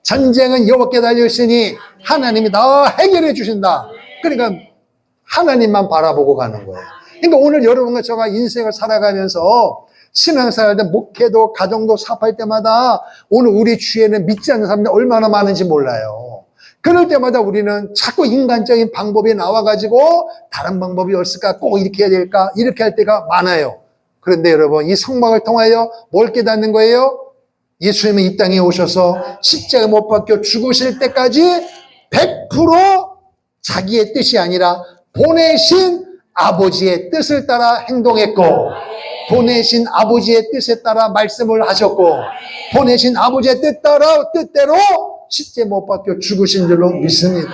전쟁은 여호와께 달려있으니 하나님이 다 해결해 주신다. 그러니까 하나님만 바라보고 가는 거예요. 그러니까 오늘 여러분과 제가 인생을 살아가면서 신앙생활, 목회도, 가정도 사업할 때마다 오늘 우리 주위에는 믿지 않는 사람들이 얼마나 많은지 몰라요. 그럴 때마다 우리는 자꾸 인간적인 방법이 나와가지고 다른 방법이 없을까? 꼭 이렇게 해야 될까? 이렇게 할 때가 많아요. 그런데 여러분, 이 성막을 통하여 뭘 깨닫는 거예요? 예수님은 이 땅에 오셔서 십자가 못 박혀 죽으실 때까지 100% 자기의 뜻이 아니라 보내신 아버지의 뜻을 따라 행동했고, 보내신 아버지의 뜻에 따라 말씀을 하셨고, 보내신 아버지의 뜻대로 십자가 못 박혀 죽으신 줄로 믿습니다.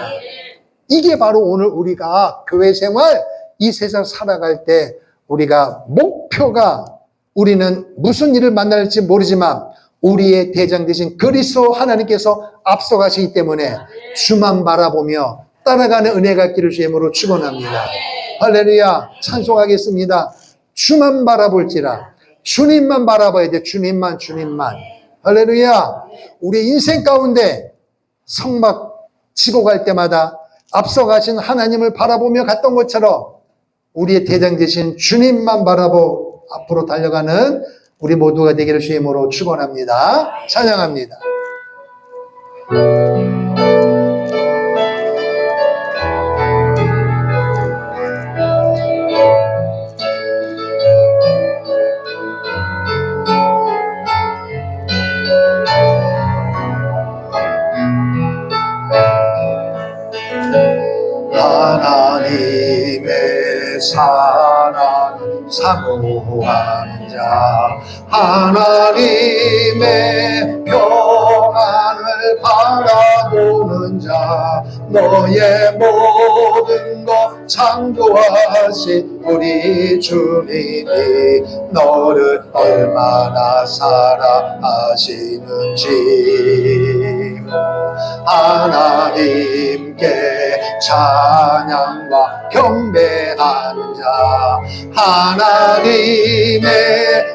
이게 바로 오늘 우리가 교회 생활, 이 세상 살아갈 때 우리가 목표가, 우리는 무슨 일을 만날지 모르지만 우리의 대장 되신 그리스도 하나님께서 앞서가시기 때문에 주만 바라보며 따라가는 은혜가 있기를 주님으로 축원합니다. 할렐루야. 찬송하겠습니다. 주만 바라볼지라. 주님만 바라봐야 돼. 주님만. 할렐루야. 우리 인생 가운데 성막 치고 갈 때마다 앞서가신 하나님을 바라보며 갔던 것처럼 우리의 대장 되신 주님만 바라보 앞으로 달려가는 우리 모두가 되기를 주님으로 축원합니다. 찬양합니다. 하나님의 사랑 사모하는 자, 하나님의 평안을 바라보는 자, 너의 모든 것 창조하신 우리 주님이 너를 얼마나 사랑하시는지 하나님께 찬양과 경배하는 자, 하나님의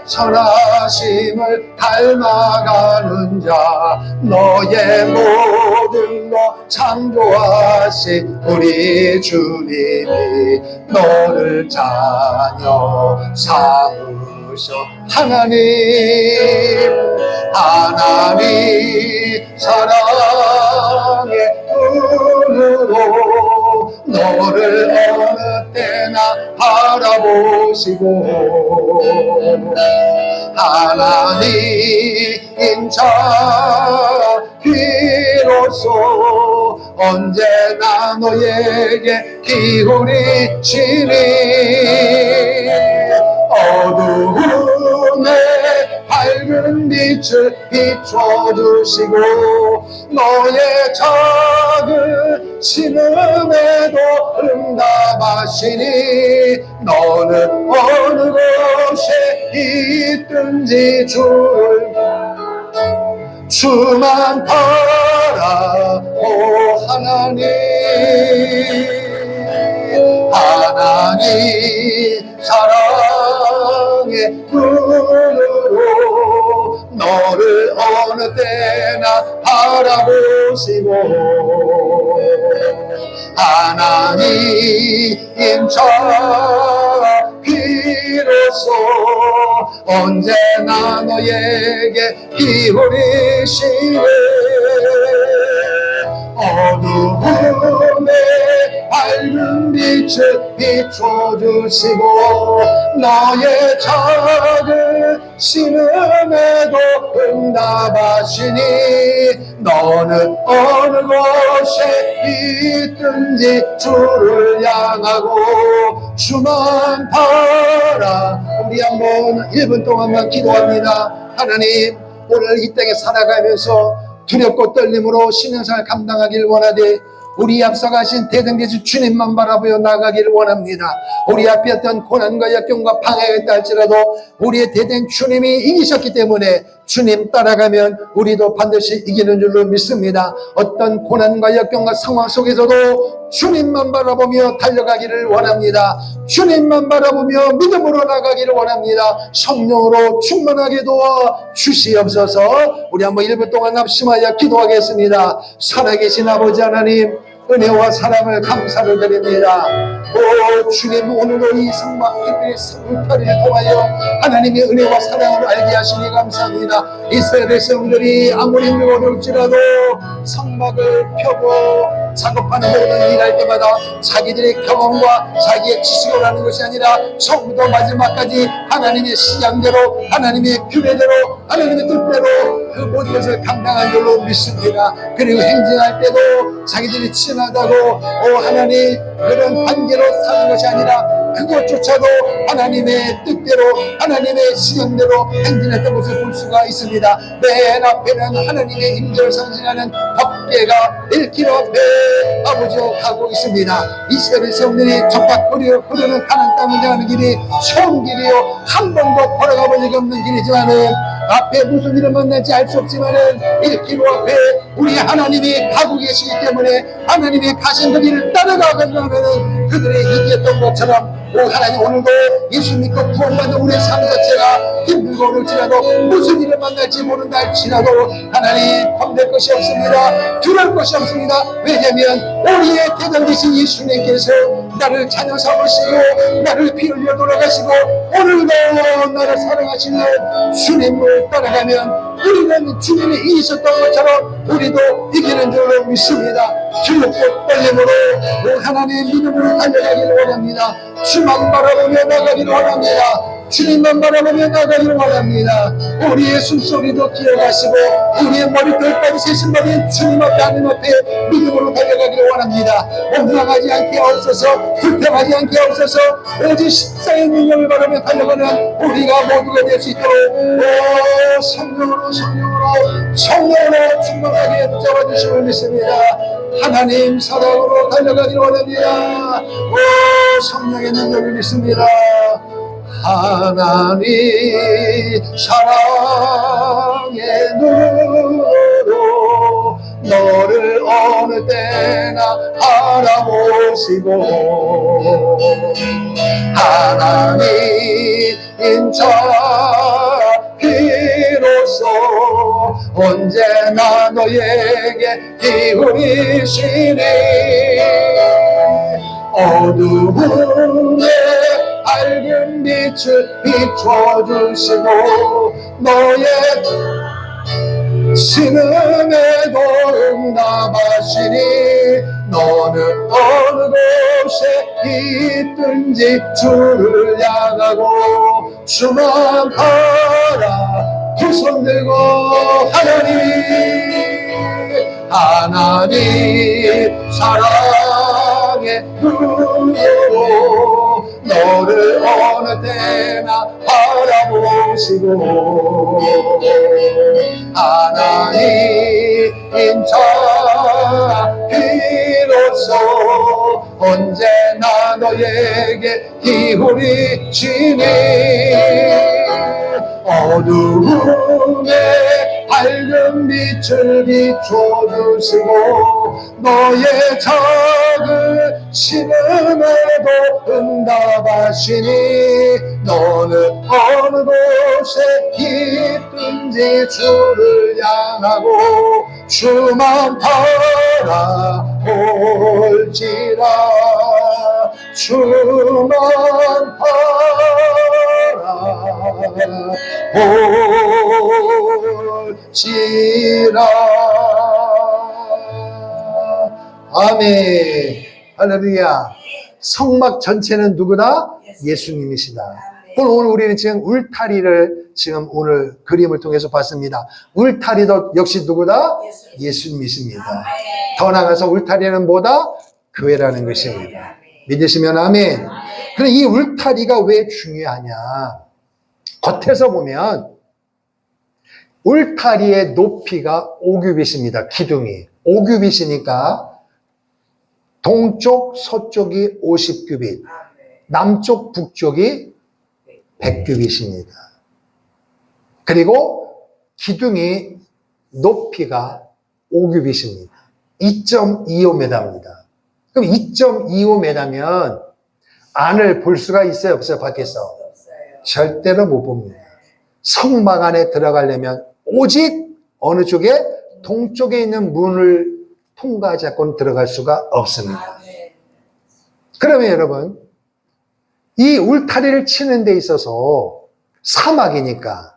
선하심을 닮아가는 자, 너의 모든 것 창조하신 우리 주님이 너를 자녀 삼으셔. 하나님 사랑의 눈으로 너를 어느 때나 바라보시고 하나님 자 비로소 언제나 너에게 기울이시니 어두움에 밝은 빛을 비춰주시고 너의 작은 신음에도 응답하시니 너는 어느 곳에 있든지 주만 바라오. 하나님 사랑의 눈으로 너를 어느 때나 바라보시고 하나님 자 비로소 언제나 너에게 기울이시네 어두움에 밝은 빛을 비춰주시고 너의 작은 신음에도 응답하시니 너는 어느 곳에 있든지 주를 향하고 주만 바라. 우리 한번 1분 동안만 기도합니다. 하나님 오늘 이 땅에 살아가면서 두렵고 떨림으로 신앙생활 감당하길 원하되 우리 앞서가신 대등되신 주님만 바라보며 나가기를 원합니다. 우리 앞에 어떤 고난과 역경과 방해가 있다 할지라도 우리의 대된 주님이 이기셨기 때문에 주님 따라가면 우리도 반드시 이기는 줄로 믿습니다. 어떤 고난과 역경과 상황 속에서도 주님만 바라보며 달려가기를 원합니다. 주님만 바라보며 믿음으로 나가기를 원합니다. 성령으로 충만하게 도와 주시옵소서. 우리 한번 1분 동안 합심하여 기도하겠습니다. 살아계신 아버지 하나님 은혜와 사랑을 감사를 드립니다. 오 주님 오늘도 이 성막 특별히 성탄을 통하여 하나님의 은혜와 사랑을 알게 하시니 감사합니다. 이스라엘 성들이 아무리 어려울지라도 성막을 펴고 작업하는 모든 일할 때마다 자기들의 경험과 자기의 지식으로 하는 것이 아니라 처음부터 마지막까지 하나님의 시장대로 하나님의 규례대로 하나님의 뜻대로 그 모든 것을 감당한 줄로 믿습니다. 그리고 행진할 때도 자기들이 친하다고 하나님 그런 관계로 사는 것이 아니라 그것조차도 하나님의 뜻대로 하나님의 시간대로 행진했던 것을 볼 수가 있습니다. 맨 앞에는 하나님의 임재를 상징하는 법궤가 1km 앞에 아버지와 가고 있습니다. 이스라엘 성들이 적박 흐르는 가나안 땅을 향하는 길이 처음 길이요 한 번도 걸어가 본 적이 없는 길이지만은 앞에 무슨 일을 만날지 알 수 없지만은 1km 앞에 우리 하나님이 가고 계시기 때문에 하나님이 가신 그 길을 따라가가는 그들의 이기했던 것처럼 하나님 오늘도 예수 믿고 구원받는 우리의 삶 자체가 힘들고 어렵지라도 무슨 일을 만날지 모른다 할지라도 하나님 겁낼 것이 없습니다. 두려울 것이 없습니다. 왜냐하면 우리의 대단하신 예수님께서 나를 자녀 삼으시고 나를 피 흘려 돌아가시고 오늘도 나를 사랑하시는 주님을 따라가면 우리는 주님이 이기셨던 것처럼 우리도 이기는 줄로 믿습니다. 두렵고 떨림으로 하나님의 믿음으로 달려가기를 원합니다. 주만 바라보며 나가기를 원합니다. 주님만 바라보며 나가기를 원합니다. 우리의 숨소리도 기억하시고 우리의 머리털까지 세신받은 주님 앞에 하나님 앞에 믿음으로 달려가기를 원합니다. 원망하지 않게 하옵소서. 불평하지 않게 하옵소서. 오직 십자의 능력을 바라며 달려가는 우리가 모두가 될 수 있도록 성령으로 성령으로 충만하게 붙잡아 주심을 믿습니다. 하나님 사랑으로 달려가기를 원합니다. 오 성령의 능력을 믿습니다. 하나님 사랑의 눈으로 너를 어느 때나 알아보시고 하나님 인자 비로소 언제나 너에게 기울이시니 어두움에 밝은 빛을 비춰주시고 너의 신음에도 응답하시니 너는 어느 곳에 있든지 주를 향하고 주만 바라 두 손 들고 하나님 사랑의 눈으로 너를 어느 때나 바라보시고 하나님 인자 비로소 언제나 너에게 기울이시니 어두움에 밝은 빛을 비춰주시고 너의 작은 신음에도 응답하시니 너는 어느 곳에 있든지 주를 향하고 주만 바라볼지라 주만 바라볼지라. 아멘. 할렐루야. 성막 전체는 누구다? 예수님이시다. 오늘 우리는 지금 울타리를 지금 오늘 그림을 통해서 봤습니다. 울타리도 역시 누구다? 예수님이십니다. 더 나아가서 울타리는 뭐다? 교회라는 것입니다. 믿으시면 아멘. 그럼 이 울타리가 왜 중요하냐? 겉에서 보면 울타리의 높이가 5규빗입니다. 기둥이 5규빗이니까 동쪽 서쪽이 50규빗, 남쪽 북쪽이 100규빗입니다. 그리고 기둥이 높이가 5규빗입니다. 2.25m입니다. 그럼 2.25m면 안을 볼 수가 있어요? 없어요? 밖에서? 절대로 못 봅니다. 성막 안에 들어가려면 오직 어느 쪽에? 동쪽에 있는 문을 통과하지 않고는 들어갈 수가 없습니다. 그러면 여러분, 이 울타리를 치는 데 있어서 사막이니까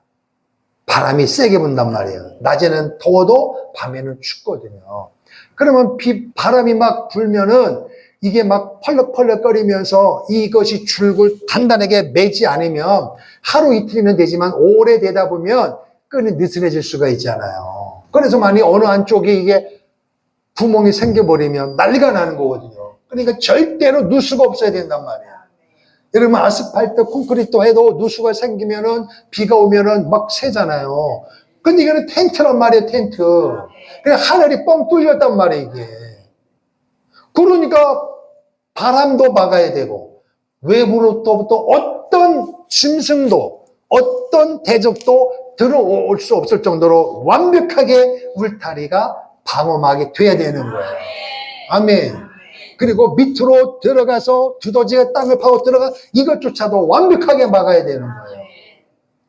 바람이 세게 분단 말이에요. 낮에는 더워도 밤에는 춥거든요. 그러면 바람이 막 불면은 이게 막 펄럭펄럭거리면서 이것이 줄을 단단하게 매지 않으면 하루 이틀이면 되지만 오래되다 보면 끈이 느슨해질 수가 있잖아요. 그래서 만약 어느 한쪽에 이게 구멍이 생겨버리면 난리가 나는 거거든요. 그러니까 절대로 누수가 없어야 된단 말이에요. 여러분 아스팔트 콘크리트 해도 누수가 생기면은 비가 오면은 막 새잖아요. 근데 이거는 텐트란 말이에요, 텐트. 그냥 하늘이 뻥 뚫렸단 말이에요, 이게. 그러니까 바람도 막아야 되고 외부로부터 어떤 짐승도 어떤 대적도 들어올 수 없을 정도로 완벽하게 울타리가 방어막이 돼야 되는 거예요. 아멘. 그리고 밑으로 들어가서 두더지가 땅을 파고 들어가 이것조차도 완벽하게 막아야 되는 거예요.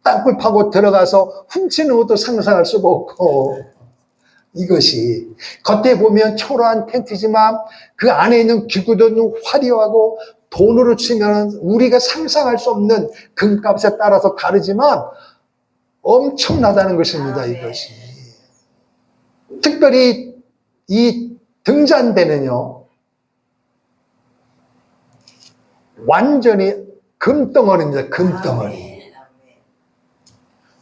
땅을 파고 들어가서 훔치는 것도 상상할 수가 없고 이것이 겉에 보면 초라한 텐트지만 그 안에 있는 기구들은 화려하고 돈으로 치면 우리가 상상할 수 없는 금값에 따라서 다르지만 엄청나다는 것입니다. 이것이 특별히 이 등잔대는요 완전히 금덩어리입니다. 금덩어리.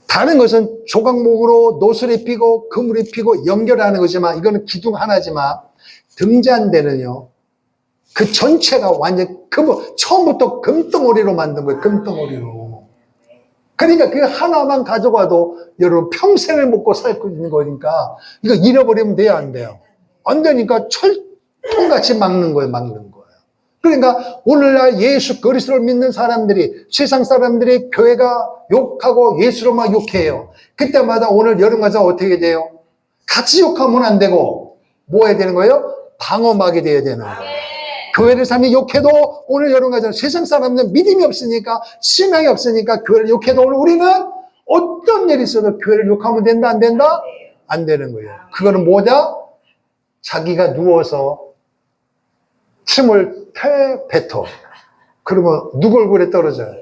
다른 것은 조각목으로 노슬 입히고 금을 입히고 연결하는 거지만 이거는 기둥 하나지만 등잔대는요 그 전체가 완전 처음부터 금덩어리로 만든 거예요. 금덩어리로. 그러니까 그 하나만 가져가도 여러분 평생을 먹고 살고 있는 거니까 이거 잃어버리면 돼요, 안 돼요? 안 되니까 철통같이 막는 거예요, 막는 거예요. 그러니까 오늘날 예수 그리스도를 믿는 사람들이, 세상 사람들이 교회가 욕하고 예수로만 욕해요. 그때마다 오늘 여름 가서 어떻게 돼요? 같이 욕하면 안 되고 뭐 해야 되는 거예요? 방어막이 돼야 되는 거예요. 교회를 사람이 욕해도 오늘 여러분 가서 세상 사람들은 믿음이 없으니까, 신앙이 없으니까 교회를 욕해도 오늘 우리는 어떤 일이 있어도 교회를 욕하면 된다, 안 된다? 안 되는 거예요. 그거는 뭐냐? 자기가 누워서 침을 뱉어. 그러면 누구 얼굴에 떨어져요?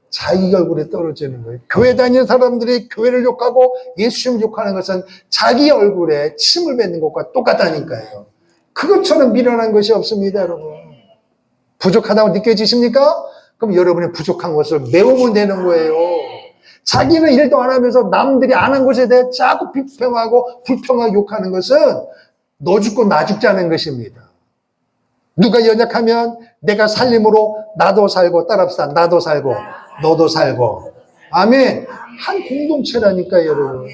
자기 얼굴에 떨어지는 거예요. 교회 다니는 사람들이 교회를 욕하고 예수님 욕하는 것은 자기 얼굴에 침을 뱉는 것과 똑같다니까요. 그것처럼 미련한 것이 없습니다, 여러분. 부족하다고 느껴지십니까? 그럼 여러분의 부족한 것을 메우면 되는 거예요. 자기는 일도 안 하면서 남들이 안 한 것에 대해 자꾸 비평하고 불평하고 욕하는 것은 너 죽고 나 죽자는 것입니다. 누가 연약하면 내가 살림으로 나도 살고, 따라합시다. 나도 살고 너도 살고. 아멘. 한 공동체라니까요, 여러분.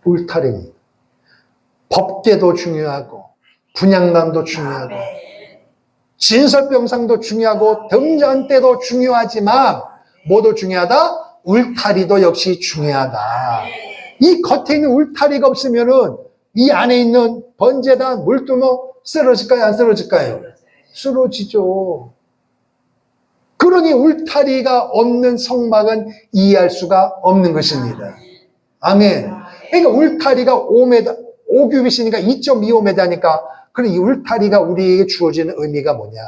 울타리입니다. 법계도 중요하고 분향단도 중요하고 진설병상도 중요하고 등잔 때도 중요하지만 뭐도 중요하다? 울타리도 역시 중요하다. 이 겉에 있는 울타리가 없으면은 이 안에 있는 번제단 물두멍 쓰러질까요? 안 쓰러질까요? 쓰러지죠. 그러니 울타리가 없는 성막은 이해할 수가 없는 것입니다. 아멘. 그러니까 울타리가 5규빗이니까 2.25m니까 그럼 이 울타리가 우리에게 주어지는 의미가 뭐냐?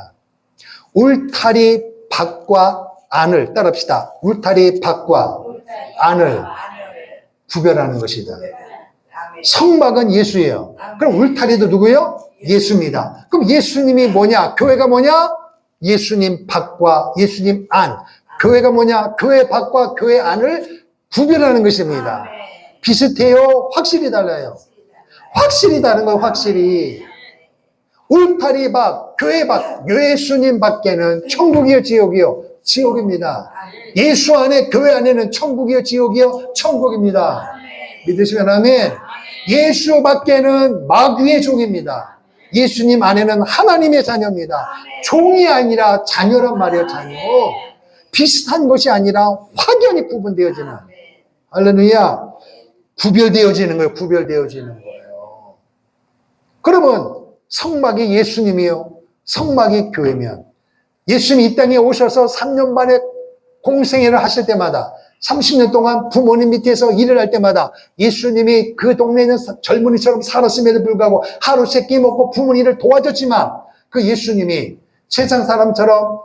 울타리 밖과 안을 따라합시다. 울타리 밖과 안을 구별하는 것이다. 성막은 예수예요. 그럼 울타리도 누구예요? 예수입니다. 그럼 예수님이 뭐냐? 교회가 뭐냐? 예수님 밖과 예수님 안. 교회가 뭐냐? 교회 밖과 교회 안을 구별하는 것입니다. 비슷해요? 확실히 달라요? 확실히 다른 거예요, 확실히. 울타리 밖, 교회 밖, 예수님 밖에는 천국이요, 지옥이요? 지옥입니다. 예수 안에, 교회 안에는 천국이요, 지옥이요? 천국입니다. 믿으시면 아멘. 예수 밖에는 마귀의 종입니다. 예수님 안에는 하나님의 자녀입니다. 종이 아니라 자녀란 말이에요, 자녀. 비슷한 것이 아니라 확연히 구분되어지는. 할렐루야. 구별되어지는 거예요, 구별되어지는 거예요. 그러면 성막이 예수님이요, 성막이 교회면 예수님이 이 땅에 오셔서 3년 만에 공생애를 하실 때마다 30년 동안 부모님 밑에서 일을 할 때마다 예수님이 그 동네에는 젊은이처럼 살았음에도 불구하고 하루 세끼 먹고 부모님을 도와줬지만 그 예수님이 세상 사람처럼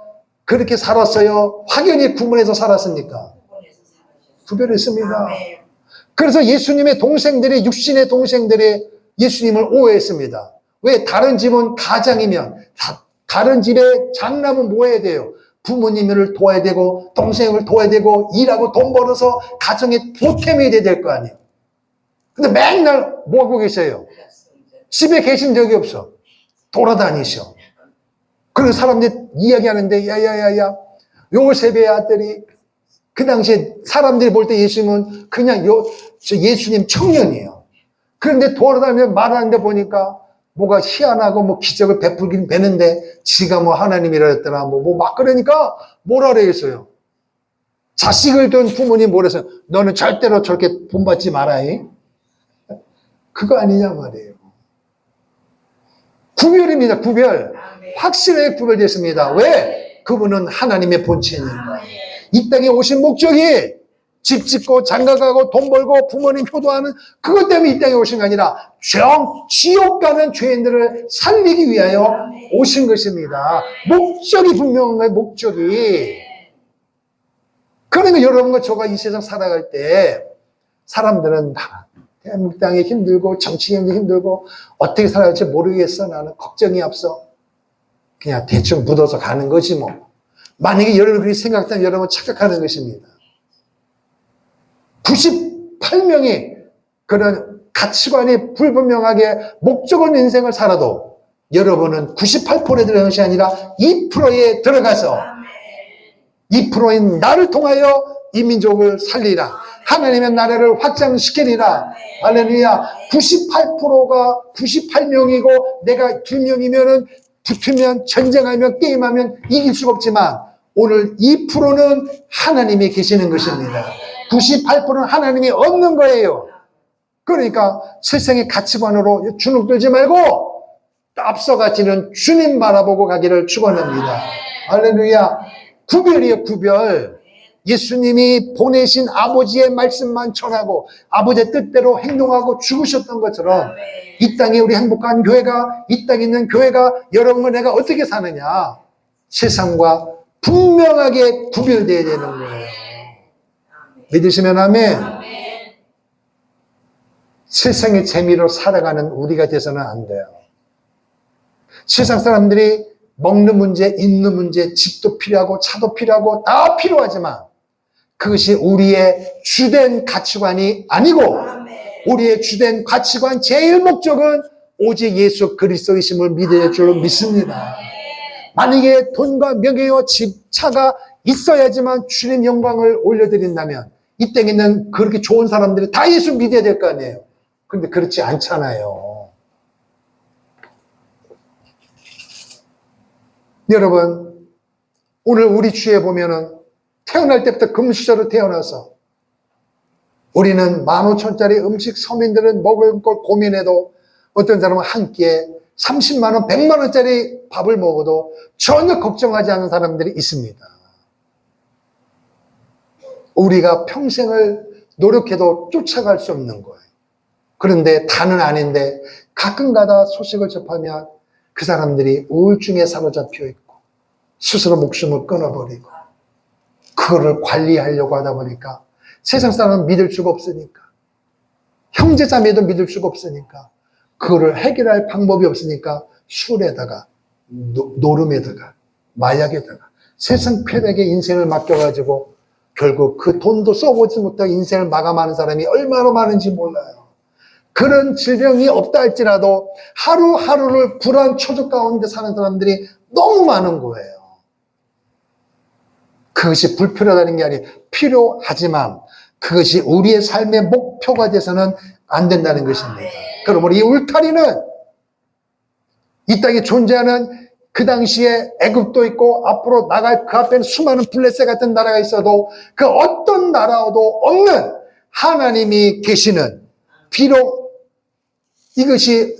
그렇게 살았어요? 확연히 구분해서 살았습니까? 구별했습니다. 그래서 예수님의 동생들이, 육신의 동생들이 예수님을 오해했습니다. 왜? 다른 집은 가장이면, 다른 집의 장남은 뭐 해야 돼요? 부모님을 도와야 되고 동생을 도와야 되고 일하고 돈 벌어서 가정에 보탬이 돼야 될 거 아니에요. 근데 맨날 뭐 하고 계세요? 집에 계신 적이 없어. 돌아다니셔. 그리고 사람들이 이야기하는데 야야야야 요셉의 아들이 그 당시에 사람들이 볼 때 예수님은 그냥 예수님 청년이에요. 그런데 돌아다니면서 말하는데 보니까 뭐가 희한하고 뭐 기적을 베풀긴 베는데 지가 뭐 하나님이라 했더라 뭐 막 그러니까 뭐라 그랬어요. 자식을 둔 부모님 뭐랬어요. 너는 절대로 저렇게 본받지 마라이. 그거 아니냐 말이에요. 구별입니다. 구별. 확실하게 구별됐습니다. 왜? 그분은 하나님의 본체니까. 이 땅에 오신 목적이 집 짓고 장가가고 돈 벌고 부모님 효도하는 그것 때문에 이 땅에 오신 게 아니라 지옥 가는 죄인들을 살리기 위하여 오신 것입니다. 목적이 분명한 거예요. 목적이. 그러니까 여러분과 저가 이 세상 살아갈 때 사람들은 다 대한민국 땅이 힘들고 정치 경제 힘들고 어떻게 살아갈지 모르겠어. 나는 걱정이 없어. 그냥 대충 묻어서 가는 거지 뭐. 만약에 여러분이 그렇게 생각한다면 여러분 착각하는 것입니다. 98명이 그런 가치관이 불분명하게 목적 없는 인생을 살아도 여러분은 98%에 들어간 것이 아니라 2%에 들어가서 2%인 나를 통하여 이 민족을 살리라. 하나님의 나라를 확장시키리라. 할렐루야. 98%가 98명이고 내가 2명이면은 붙으면 전쟁하면 게임하면 이길 수가 없지만 오늘 2%는 하나님이 계시는 것입니다. 98%는 하나님이 없는 거예요. 그러니까 세상의 가치관으로 주눅들지 말고 앞서가지는 주님 바라보고 가기를 축원합니다. 할렐루야. 구별이에요, 구별. 예수님이 보내신 아버지의 말씀만 전하고 아버지의 뜻대로 행동하고 죽으셨던 것처럼 이 땅에 우리 행복한 교회가, 이 땅에 있는 교회가 여러분과 내가 어떻게 사느냐, 세상과 분명하게 구별되어야 되는 거예요. 믿으시면 아멘. 세상의 재미로 살아가는 우리가 돼서는 안 돼요. 세상 사람들이 먹는 문제, 입는 문제, 집도 필요하고 차도 필요하고 다 필요하지만 그것이 우리의 주된 가치관이 아니고 우리의 주된 가치관 제일 목적은 오직 예수 그리스도이심을 믿을 줄 믿습니다. 만약에 돈과 명예와 집, 차가 있어야지만 주님 영광을 올려드린다면 이 땅에 있는 그렇게 좋은 사람들이 다 예수 믿어야 될 거 아니에요. 그런데 그렇지 않잖아요. 여러분, 오늘 우리 주위에 보면은 태어날 때부터 금시절로 태어나서 우리는 15,000원짜리 음식 서민들은 먹을 걸 고민해도 어떤 사람은 한 끼에 30만 원, 100만 원짜리 밥을 먹어도 전혀 걱정하지 않는 사람들이 있습니다. 우리가 평생을 노력해도 쫓아갈 수 없는 거예요. 그런데 다는 아닌데 가끔가다 소식을 접하면 그 사람들이 우울증에 사로잡혀 있고 스스로 목숨을 끊어버리고 그거를 관리하려고 하다 보니까 세상 사람은 믿을 수가 없으니까 형제자매도 믿을 수가 없으니까 그거를 해결할 방법이 없으니까 술에다가 노름에다가 마약에다가 세상 쾌락에 인생을 맡겨가지고 결국 그 돈도 써보지 못하고 인생을 마감하는 사람이 얼마나 많은지 몰라요. 그런 질병이 없다 할지라도 하루하루를 불안 초조 가운데 사는 사람들이 너무 많은 거예요. 그것이 불필요하다는 게 아니라 필요하지만 그것이 우리의 삶의 목표가 돼서는 안 된다는 것입니다. 그러므로 이 울타리는 이 땅에 존재하는 그 당시에 애굽도 있고 앞으로 나갈 그 앞에는 수많은 블레셋 같은 나라가 있어도 그 어떤 나라도 없는 하나님이 계시는, 비록 이것이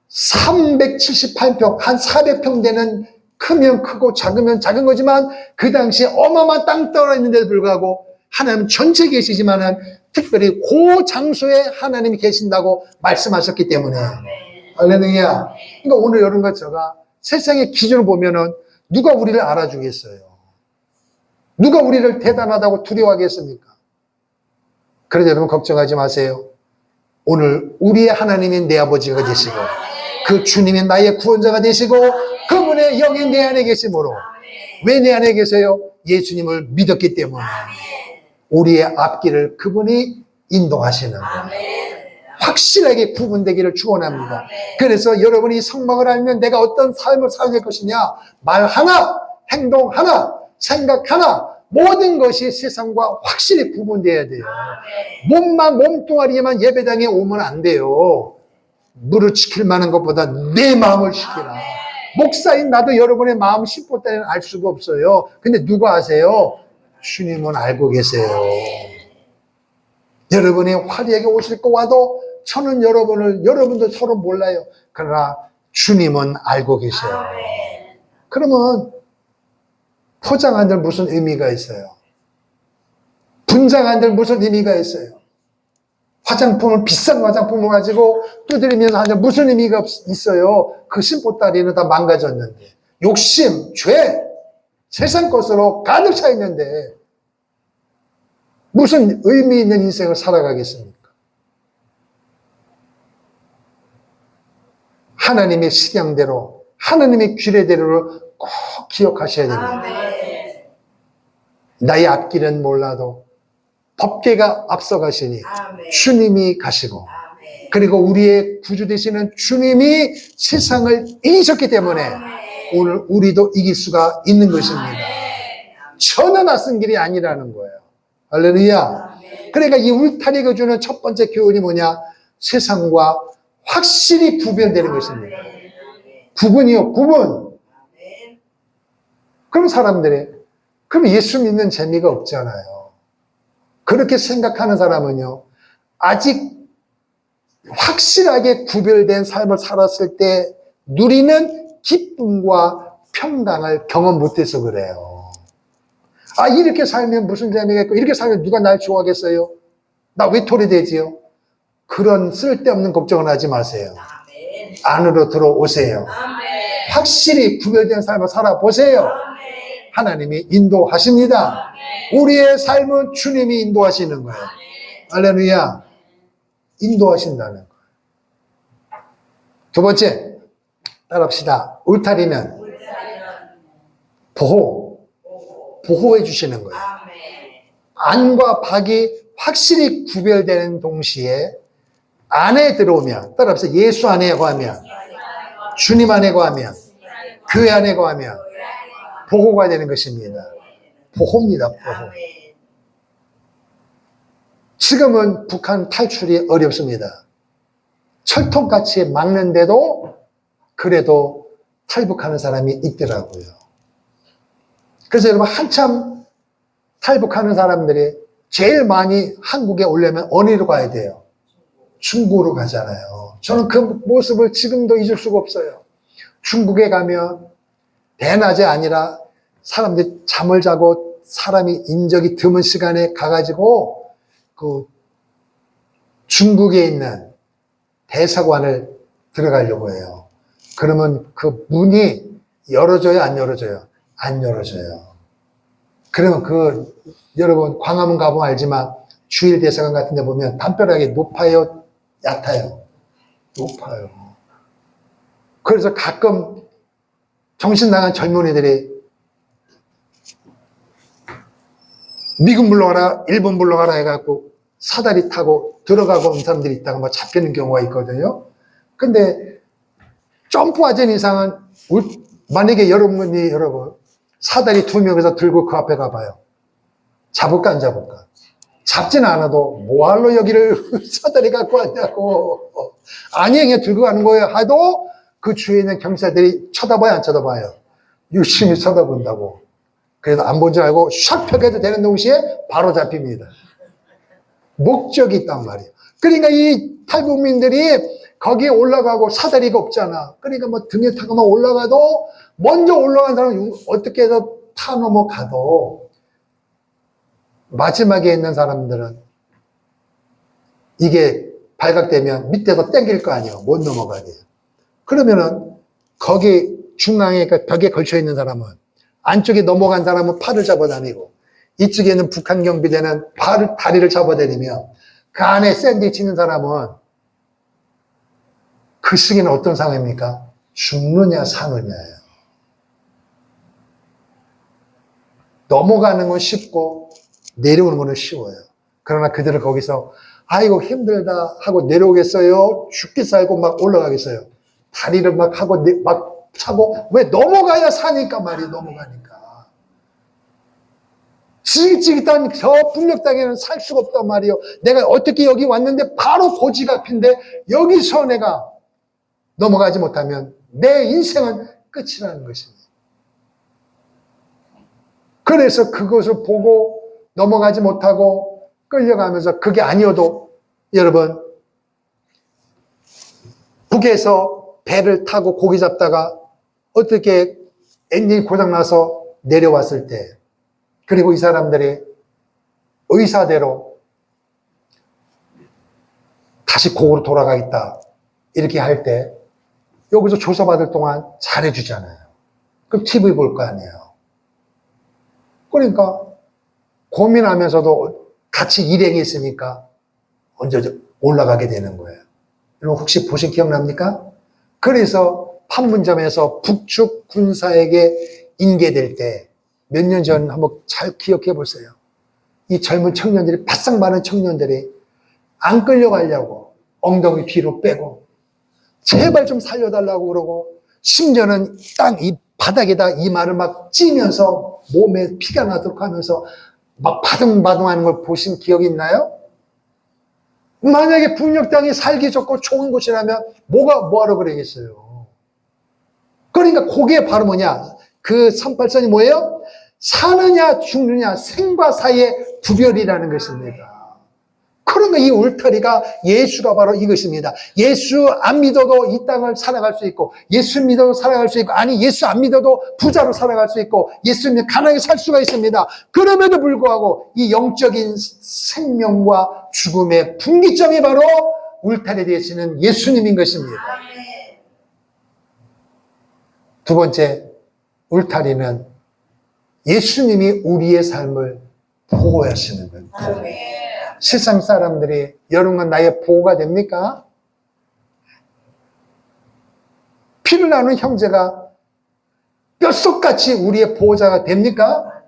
378평, 한 400평 되는 크면 크고 작으면 작은 거지만 그 당시에 어마어마한 땅 떨어 있는데도 불구하고 하나님 전체 계시지만은 특별히 그 장소에 하나님이 계신다고 말씀하셨기 때문에 할렐루야. 그러니까 오늘 여러분과 제가 세상의 기준을 보면은 누가 우리를 알아주겠어요? 누가 우리를 대단하다고 두려워하겠습니까? 그래서 여러분 걱정하지 마세요. 오늘 우리의 하나님이 내 아버지가 되시고 그 주님이 나의 구원자가 되시고 그분의 영이 내 안에 계시므로 왜 내 안에 계세요? 예수님을 믿었기 때문에 우리의 앞길을 그분이 인도하시는 거예요. 확실하게 구분되기를 축원합니다. 그래서 여러분이 성막을 알면 내가 어떤 삶을 살아야 될 것이냐, 말 하나, 행동 하나, 생각 하나, 모든 것이 세상과 확실히 구분되어야 돼요. 몸뚱아리에만 예배당에 오면 안 돼요. 무릎 지킬 만한 것보다 내 마음을 지키라. 목사인 나도 여러분의 마음 10보다는 알 수가 없어요. 근데 누가 아세요? 주님은 알고 계세요. 여러분이 화려하게 옷을 입고 와도 저는 여러분도 서로 몰라요. 그러나 주님은 알고 계세요. 그러면 포장한들 무슨 의미가 있어요? 분장한들 무슨 의미가 있어요? 화장품을, 비싼 화장품을 가지고 두드리면서 하는 무슨 의미가 있어요? 그 심보따리는 다 망가졌는데. 욕심, 죄, 세상 것으로 가득 차 있는데 무슨 의미 있는 인생을 살아가겠습니까? 하나님의 식양대로, 하나님의 규례대로를 꼭 기억하셔야 됩니다. 나의 앞길은 몰라도 법계가 앞서가시니 주님이 가시고 그리고 우리의 구주 되시는 주님이 세상을 이기셨기 때문에 오늘 우리도 이길 수가 있는 것입니다. 전혀 낯선 길이 아니라는 거예요. 할렐루야. 그러니까 이 울타리가 주는 첫 번째 교훈이 뭐냐? 세상과 확실히 구별되는 것입니다. 구분이요, 구분. 그럼 사람들이, 그럼 예수 믿는 재미가 없잖아요. 그렇게 생각하는 사람은요, 아직 확실하게 구별된 삶을 살았을 때 누리는 기쁨과 평강을 경험 못해서 그래요. 아, 이렇게 살면 무슨 재미가 있고, 이렇게 살면 누가 날 좋아하겠어요? 나 왜 토리되지요? 그런 쓸데없는 걱정을 하지 마세요. 안으로 들어오세요. 확실히 구별된 삶을 살아보세요. 하나님이 인도하십니다. 우리의 삶은 주님이 인도하시는 거예요. 할렐루야. 인도하신다는 거예요. 두 번째, 따라합시다. 울타리는 보호해 주시는 거예요. 안과 밖이 확실히 구별되는 동시에 안에 들어오면, 따라합시다. 예수 안에 거하면, 주님 안에 거하면, 교회 안에 거하면 보호가 되는 것입니다. 보호입니다. 보호. 지금은 북한 탈출이 어렵습니다. 철통같이 막는데도 그래도 탈북하는 사람이 있더라고요. 그래서 여러분, 한참 탈북하는 사람들이 제일 많이 한국에 오려면 어디로 가야 돼요? 중국으로 가잖아요. 저는 그 모습을 지금도 잊을 수가 없어요. 중국에 가면 대낮에 아니라 사람들이 잠을 자고 사람이 인적이 드문 시간에 가가지고 그 중국에 있는 대사관을 들어가려고 해요. 그러면 그 문이 열어줘요, 안 열어줘요? 안 열어줘요. 그러면 여러분 광화문 가보면 알지만 주일 대사관 같은 데 보면 담벼락이 높아요, 얕아요? 높아요. 그래서 가끔 정신 나간 젊은이들이 미국 물러가라, 일본 물러가라 해갖고 사다리 타고 들어가고 온 사람들이 있다가 뭐 잡히는 경우가 있거든요. 근데 점프하는 이상은 만약에 여러분 사다리 2명에서 들고 그 앞에 가봐요. 잡을까 안 잡을까? 잡지는 않아도 뭐하러 여기를 사다리 갖고 왔냐고. 아니 그냥 들고 가는 거예요 하도 그 주위에 있는 경찰들이 쳐다봐요 안 쳐다봐요? 유심히 쳐다본다고. 그래서 안 본 줄 알고 샥 펴게도 되는 동시에 바로 잡힙니다. 목적이 있단 말이에요. 그러니까 이 탈북민들이 거기에 올라가고 사다리가 없잖아. 그러니까 뭐 등에 타고 막 올라가도 먼저 올라간 사람은 어떻게 해서 타 넘어가도 마지막에 있는 사람들은 이게 발각되면 밑에서 땡길 거 아니에요. 못 넘어가게. 그러면은 거기 중앙에 벽에 걸쳐 있는 사람은 안쪽에 넘어간 사람은 팔을 잡아다니고 이쪽에는 북한 경비대는 다리를 잡아다니며 그 안에 샌드위치 있는 사람은 그 시기는 어떤 상황입니까? 죽느냐 사느냐예요. 넘어가는 건 쉽고 내려오는 건 쉬워요. 그러나 그들은 거기서 아이고 힘들다 하고 내려오겠어요? 죽기 살고 막 올라가겠어요? 다리를 막 하고 막 차고 왜 넘어가야 사니까 말이에요. 넘어가니까. 지긋지긋한 저 북녘 땅에는 살 수가 없단 말이에요. 내가 어떻게 여기 왔는데 바로 고지 앞인데 여기서 내가 넘어가지 못하면 내 인생은 끝이라는 것입니다. 그래서 그것을 보고 넘어가지 못하고 끌려가면서 그게 아니어도 여러분 북에서 배를 타고 고기 잡다가 어떻게 엔진이 고장나서 내려왔을 때 그리고 이 사람들이 의사대로 다시 고으로 돌아가겠다 이렇게 할 때 여기서 조사받을 동안 잘해주잖아요. 그럼 TV 볼 거 아니에요. 그러니까 고민하면서도 같이 일행이 있으니까 언제 올라가게 되는 거예요. 여러분 혹시 보신 기억납니까? 그래서 판문점에서 북측 군사에게 인계될 때 몇 년 전 한번 잘 기억해 보세요. 이 젊은 청년들이 바싹 마른 청년들이 안 끌려가려고 엉덩이 뒤로 빼고 제발 좀 살려달라고 그러고 심지어는 땅 이 바닥에다 이마를 막 찌면서 몸에 피가 나도록 하면서 막 바둥바둥하는 걸 보신 기억이 있나요? 만약에 분역 땅이 살기 좋고 좋은 곳이라면 뭐하러 그러겠어요? 그러니까 그게 바로 뭐냐? 그 38선이 뭐예요? 사느냐 죽느냐 생과 사이의 구별이라는 것입니다. 그러니까 이 울타리가 예수가 바로 이것입니다. 예수 안 믿어도 이 땅을 살아갈 수 있고, 예수 믿어도 살아갈 수 있고, 아니 예수 안 믿어도 부자로 살아갈 수 있고, 예수 믿으면 가난하게 살 수가 있습니다. 그럼에도 불구하고 이 영적인 생명과 죽음의 분기점이 바로 울타리 되시는 예수님인 것입니다. 두 번째, 울타리는 예수님이 우리의 삶을 보호하시는 겁니다. 세상 사람들이 여러분과 나의 보호가 됩니까? 피를 나눈 형제가 뼛속같이 우리의 보호자가 됩니까?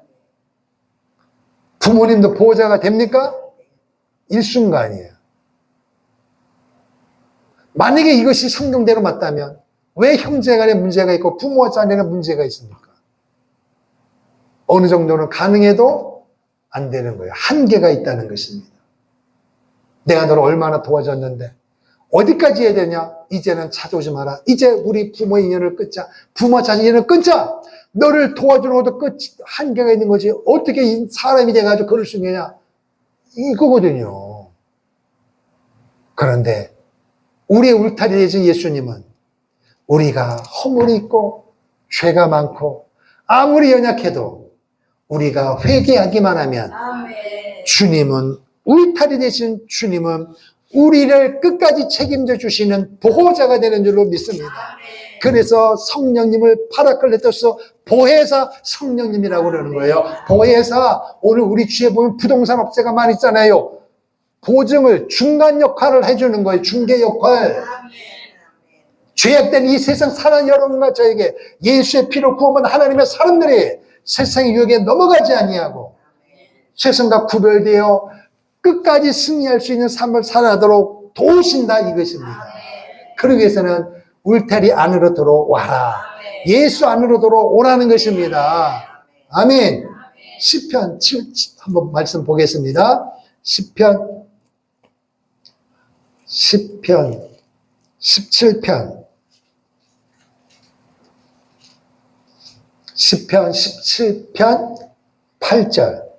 부모님도 보호자가 됩니까? 일순간이에요. 만약에 이것이 성경대로 맞다면 왜 형제간에 문제가 있고 부모 간에는 문제가 있습니까? 어느 정도는 가능해도 안 되는 거예요. 한계가 있다는 것입니다. 내가 너를 얼마나 도와줬는데 어디까지 해야 되냐? 이제는 찾아오지 마라. 이제 우리 부모의 인연을 끊자. 부모 자식 인연을 끊자. 너를 도와주는 것도 한계가 있는 거지. 어떻게 사람이 돼가지고 그럴 수 있느냐? 이거거든요. 그런데 우리의 울타리 되신 예수님은 우리가 허물이 있고 죄가 많고 아무리 연약해도 우리가 회개하기만 하면 주님은 울타리 되신 주님은 우리를 끝까지 책임져 주시는 보호자가 되는 줄로 믿습니다. 그래서 성령님을 파라클레토스 보혜사 성령님이라고 그러는 거예요. 보혜사, 오늘 우리 주위에 보면 부동산 업체가 많이 있잖아요. 보증을 중간 역할을 해주는 거예요. 중개 역할. 죄악된 이 세상 사는 여러분과 저에게 예수의 피로 구원받은 하나님의 사람들이 세상의 유혹에 넘어가지 아니하고 세상과 구별되어 끝까지 승리할 수 있는 삶을 살아가도록 도우신다 이것입니다. 그러기 위해서는 울타리 안으로 들어와라. 예수 안으로 들어오라는 것입니다. 아멘. 시편 7 한번 말씀 보겠습니다. 시편 17편 시편 17편 8절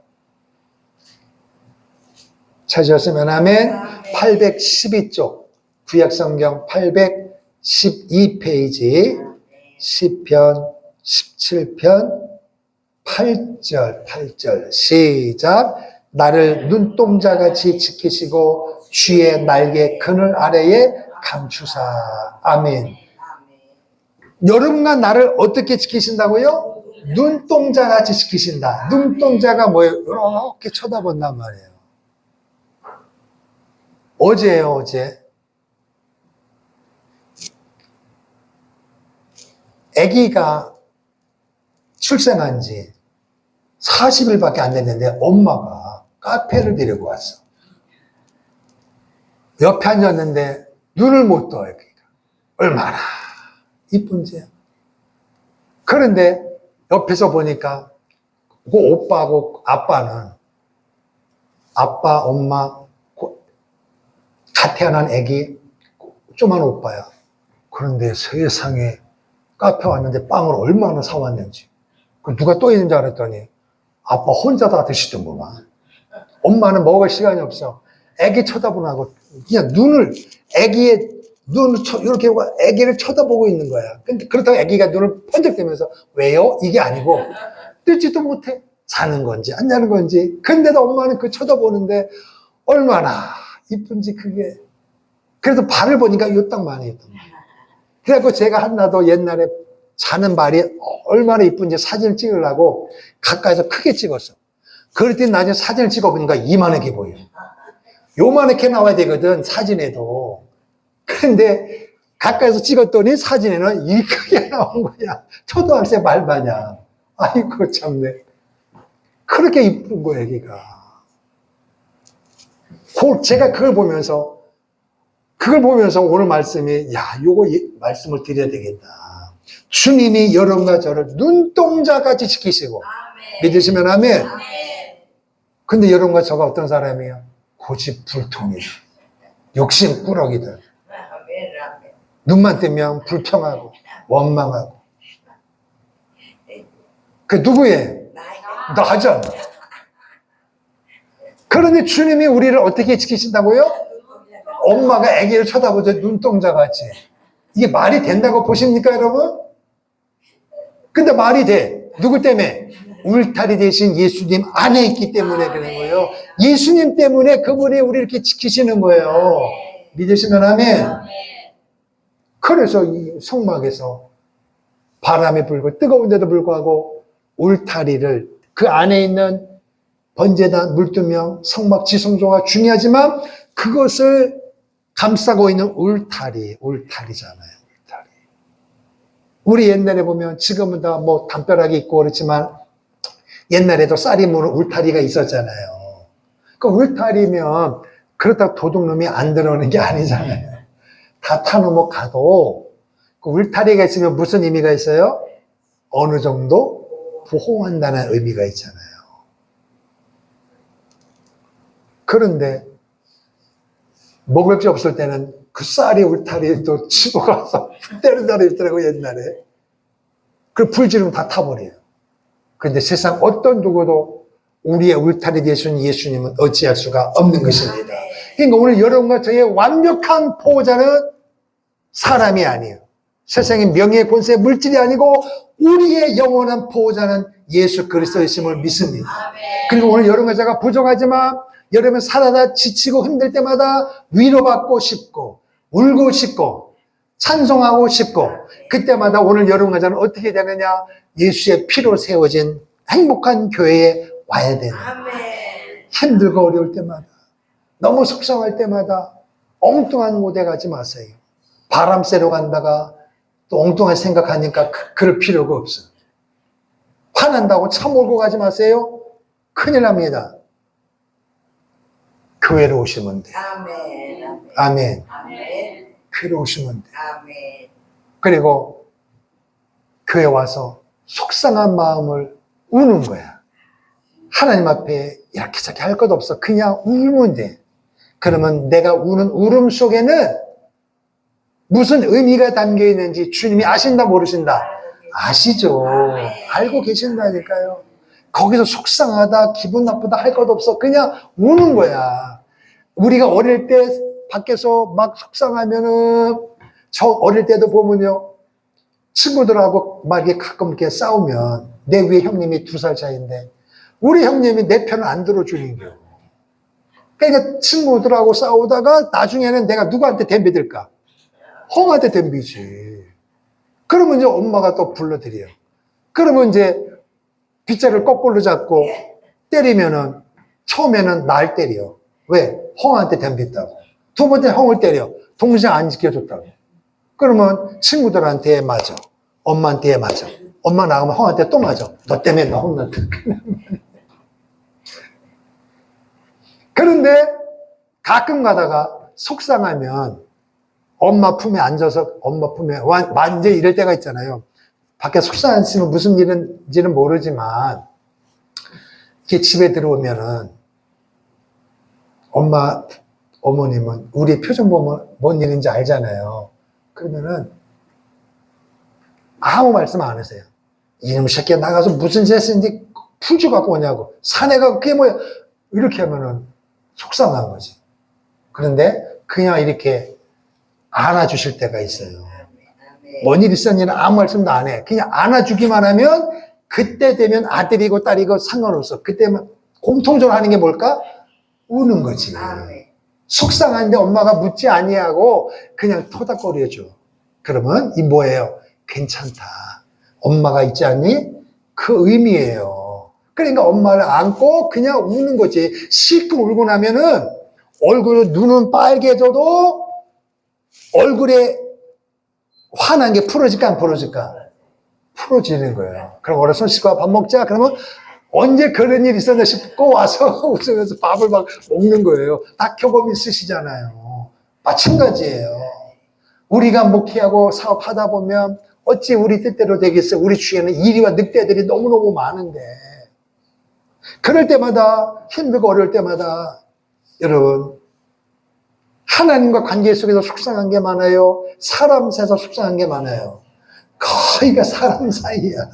찾으셨으면 아멘. 812쪽 구약성경 812페이지 시편 17편 8절 시작. 나를 눈동자같이 지키시고 주의 날개 그늘 아래에 감추사. 아멘. 여러분과 나를 어떻게 지키신다고요? 눈동자같이 지키신다. 눈동자가 뭐예요? 이렇게 쳐다본단 말이에요. 어제예요, 어제. 아기가 출생한 지 40일밖에 안 됐는데 엄마가 카페를 데리고 왔어. 옆에 앉았는데 눈을 못 떠요. 아기가. 얼마나 이쁜지. 그런데 옆에서 보니까 그 오빠하고 아빠는 아빠, 엄마, 갓 태어난 아기, 조그만 오빠야. 그런데 세상에 카페 왔는데 빵을 얼마나 사왔는지. 누가 또 있는 줄 알았더니 아빠 혼자 다 드시던구만. 엄마는 먹을 시간이 없어. 아기 쳐다보고 그냥 아기의 눈을 이렇게 아기를 쳐다보고 있는 거야. 근데 그렇다고 아기가 눈을 번쩍대면서 왜요? 이게 아니고 뜨지도 못해. 자는 건지 안 자는 건지. 근데도 엄마는 그 쳐다보는데 얼마나 이쁜지 그게. 그래도 발을 보니까 요딱만해 있던 거야. 그래갖고 제가 한나도 옛날에 자는 발이 얼마나 이쁜지 사진을 찍으려고 가까이서 크게 찍었어. 그랬더니 나중에 사진을 찍어보니까 이만하게 보여. 요만하게 나와야 되거든, 사진에도. 그런데 가까이서 찍었더니 사진에는 이 크게 나온 거야. 초등학생 말 마냥. 아이고 참네. 그렇게 이쁜 거야, 애기가. 제가 그걸 보면서 오늘 말씀이, 요거 말씀을 드려야 되겠다. 주님이 여러분과 저를 눈동자같이 지키시고 믿으시면 아멘. 근데 여러분과 저가 어떤 사람이에요? 고집불통이에요. 욕심꾸러기들. 눈만 뜨면 불평하고 원망하고. 그 누구예요? 나잖아. 그런데 주님이 우리를 어떻게 지키신다고요? 엄마가 아기를 쳐다보듯 눈동자같이. 이게 말이 된다고 보십니까, 여러분? 근데 말이 돼. 누구 때문에? 울타리 대신 예수님 안에 있기 때문에 그런 거예요. 예수님 때문에 그분이 우리 이렇게 지키시는 거예요. 믿으시면 아멘. 그래서 이 성막에서 바람이 불고 뜨거운데도 불구하고 울타리를 그 안에 있는 번제단, 물두명, 성막 지성소가 중요하지만 그것을 감싸고 있는 울타리잖아요. 울타리. 우리 옛날에 보면 지금은 다 뭐 담벼락이 있고 그렇지만 옛날에도 쌀이 무는 울타리가 있었잖아요. 그 울타리면 그렇다고 도둑놈이 안 들어오는 게 아니잖아요. 다 타놓으면 가도 그 울타리가 있으면 무슨 의미가 있어요? 어느 정도 보호한다는 의미가 있잖아요. 그런데 먹을 게 없을 때는 그 쌀이 울타리도 치고 가서 때리는 사람이 있더라고요, 옛날에. 그 불지르면 다 타버려요. 그런데 세상 어떤 누구도 우리의 울타리 되신 예수님은 어찌할 수가 없는 것입니다. 그러니까 오늘 여러분과 저의 완벽한 보호자는 사람이 아니에요. 세상의 명예, 권세, 물질이 아니고 우리의 영원한 보호자는 예수 그리스도이심을 믿습니다. 그리고 오늘 여러분과 제가 부족하지만 여러분 살아다 지치고 힘들 때마다 위로받고 싶고 울고 싶고 찬송하고 싶고 그때마다 오늘 여러분과 저는 어떻게 되느냐? 예수의 피로 세워진 행복한 교회에 와야 되는 힘들고 어려울 때마다 너무 속상할 때마다 엉뚱한 곳에 가지 마세요. 바람 쐬러 간다가 또 엉뚱한 생각하니까 그럴 필요가 없어요. 화난다고 차 몰고 가지 마세요. 큰일 납니다. 교회로 오시면 돼요. 아멘. 교회로 오시면 돼요. 그리고 교회 와서 속상한 마음을 우는 거야. 하나님 앞에 이렇게 저렇게 할 것 없어. 그냥 울면 돼. 그러면 내가 우는 울음 속에는 무슨 의미가 담겨 있는지 주님이 아신다 모르신다? 아시죠. 알고 계신다니까요. 거기서 속상하다 기분 나쁘다 할 것 없어. 그냥 우는 거야. 우리가 어릴 때 밖에서 막 속상하면은 저 어릴 때도 보면요. 친구들하고 막 이렇게 가끔 이렇게 싸우면 내 위에 형님이 2살 차이인데 우리 형님이 내 편을 안 들어주는 거예요. 그러니까 친구들하고 싸우다가 나중에는 내가 누구한테 덤비들까? 형한테 덤비지. 그러면 이제 엄마가 또 불러드려요. 그러면 이제 빗자를 거꾸로 잡고 때리면은 처음에는 날 때려. 왜? 형한테 덤빈다고. 두 번째 형을 때려. 동생 안 지켜줬다고. 그러면 친구들한테 맞아. 엄마한테 맞아. 엄마 나가면 형한테 또 맞아. 너 때문에 나 혼난다. 그런데 가끔 가다가 속상하면 엄마 품에 앉아서 엄마 품에 완전 이럴 때가 있잖아요. 밖에 속상하시면 무슨 일인지는 모르지만 이렇게 집에 들어오면은 엄마, 어머님은 우리 표정 보면 뭔 일인지 알잖아요. 그러면은 아무 말씀 안 하세요. 이놈 새끼야 나가서 무슨 짓 했는지 풀주 갖고 오냐고. 사내가 그게 뭐야. 이렇게 하면은 속상한 거지. 그런데 그냥 이렇게 안아주실 때가 있어요. 뭔 일 있었는지는 아무 말씀도 안 해. 그냥 안아주기만 하면 그때 되면 아들이고 딸이고 상관없어. 그때만 공통적으로 하는 게 뭘까? 우는 거지. 속상한데 엄마가 묻지 아니하고 그냥 토닥거려줘. 그러면 이 뭐예요? 괜찮다. 엄마가 있지 않니? 그 의미예요. 그러니까 엄마를 안고 그냥 우는 거지. 실컷 울고 나면은 눈은 빨개져도 얼굴에 화난 게 풀어질까 안 풀어질까? 풀어지는 거예요. 그럼 어려 손 씻고 밥 먹자. 그러면 언제 그런 일이 있었나 싶고 와서 웃으면서 밥을 막 먹는 거예요. 다 경험 있으시잖아요. 마찬가지예요. 우리가 목회하고 사업하다 보면 어찌 우리 뜻대로 되겠어? 우리 주위에는 이리와 늑대들이 너무너무 많은데. 그럴 때마다, 힘들고 어려울 때마다, 여러분, 하나님과 관계 속에서 속상한 게 많아요. 사람 사이에서 속상한 게 많아요. 거의가 사람 사이야.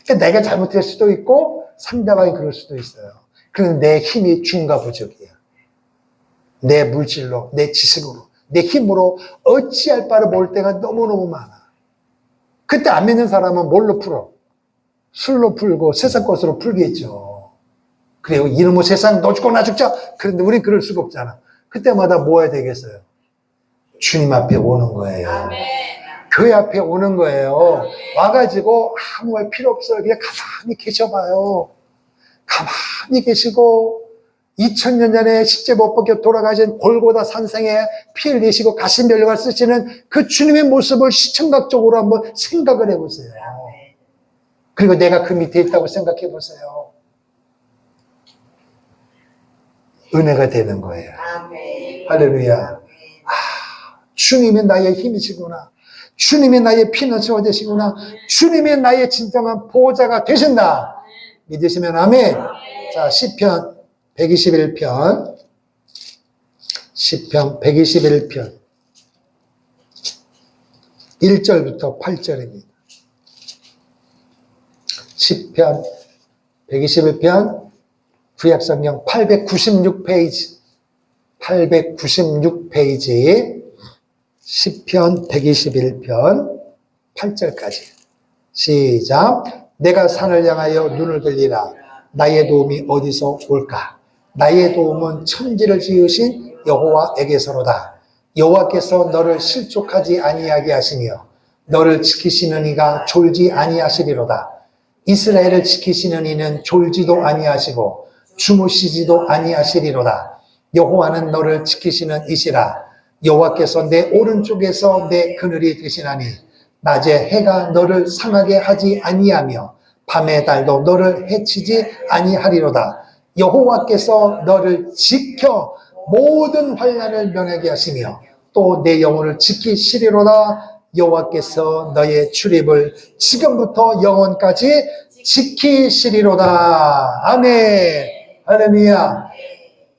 그러니까 내가 잘못할 수도 있고, 상대방이 그럴 수도 있어요. 그런데 내 힘이 중과부족이야. 내 물질로, 내 지식으로, 내 힘으로 어찌할 바를 모를 때가 너무너무 많아. 그때 안 믿는 사람은 뭘로 풀어? 술로 풀고 세상 것으로 풀겠죠. 그리고 이놈의 세상 너 죽고 나 죽자. 그런데 우린 그럴 수가 없잖아. 그때마다 뭐 해야 되겠어요? 주님 앞에 오는 거예요. 교회 앞에 오는 거예요. 와가지고 아무 말 필요 없어요. 그냥 가만히 계셔봐요. 가만히 계시고 2000년 전에 십자가 못 벗겨 돌아가신 골고다 산상에 피 흘리시고 가시면류관 쓰시는 그 주님의 모습을 시청각적으로 한번 생각을 해보세요. 그리고 내가 그 밑에 있다고 생각해 보세요. 은혜가 되는 거예요. 할렐루야. 주님이 나의 힘이시구나. 주님이 나의 피난처가 되시구나. 주님이 나의 진정한 보호자가 되신다. 믿으시면 아멘. 자, 시편 121편. 시편 121편. 1절부터 8절입니다. 시편 121편 구약성경 896페이지 896페이지 시편 121편 8절까지 시작. 내가 산을 향하여 눈을 들리라. 나의 도움이 어디서 올까? 나의 도움은 천지를 지으신 여호와에게서로다. 여호와께서 너를 실족하지 아니하게 하시며 너를 지키시는 이가 졸지 아니하시리로다. 이스라엘을 지키시는 이는 졸지도 아니하시고 주무시지도 아니하시리로다. 여호와는 너를 지키시는 이시라. 여호와께서 내 오른쪽에서 내 그늘이 되시나니 낮에 해가 너를 상하게 하지 아니하며 밤의 달도 너를 해치지 아니하리로다. 여호와께서 너를 지켜 모든 환난을 면하게 하시며 또 내 영혼을 지키시리로다. 여호와께서 너의 출입을 지금부터 영원까지 지키시리로다. 아멘. 할렐루야.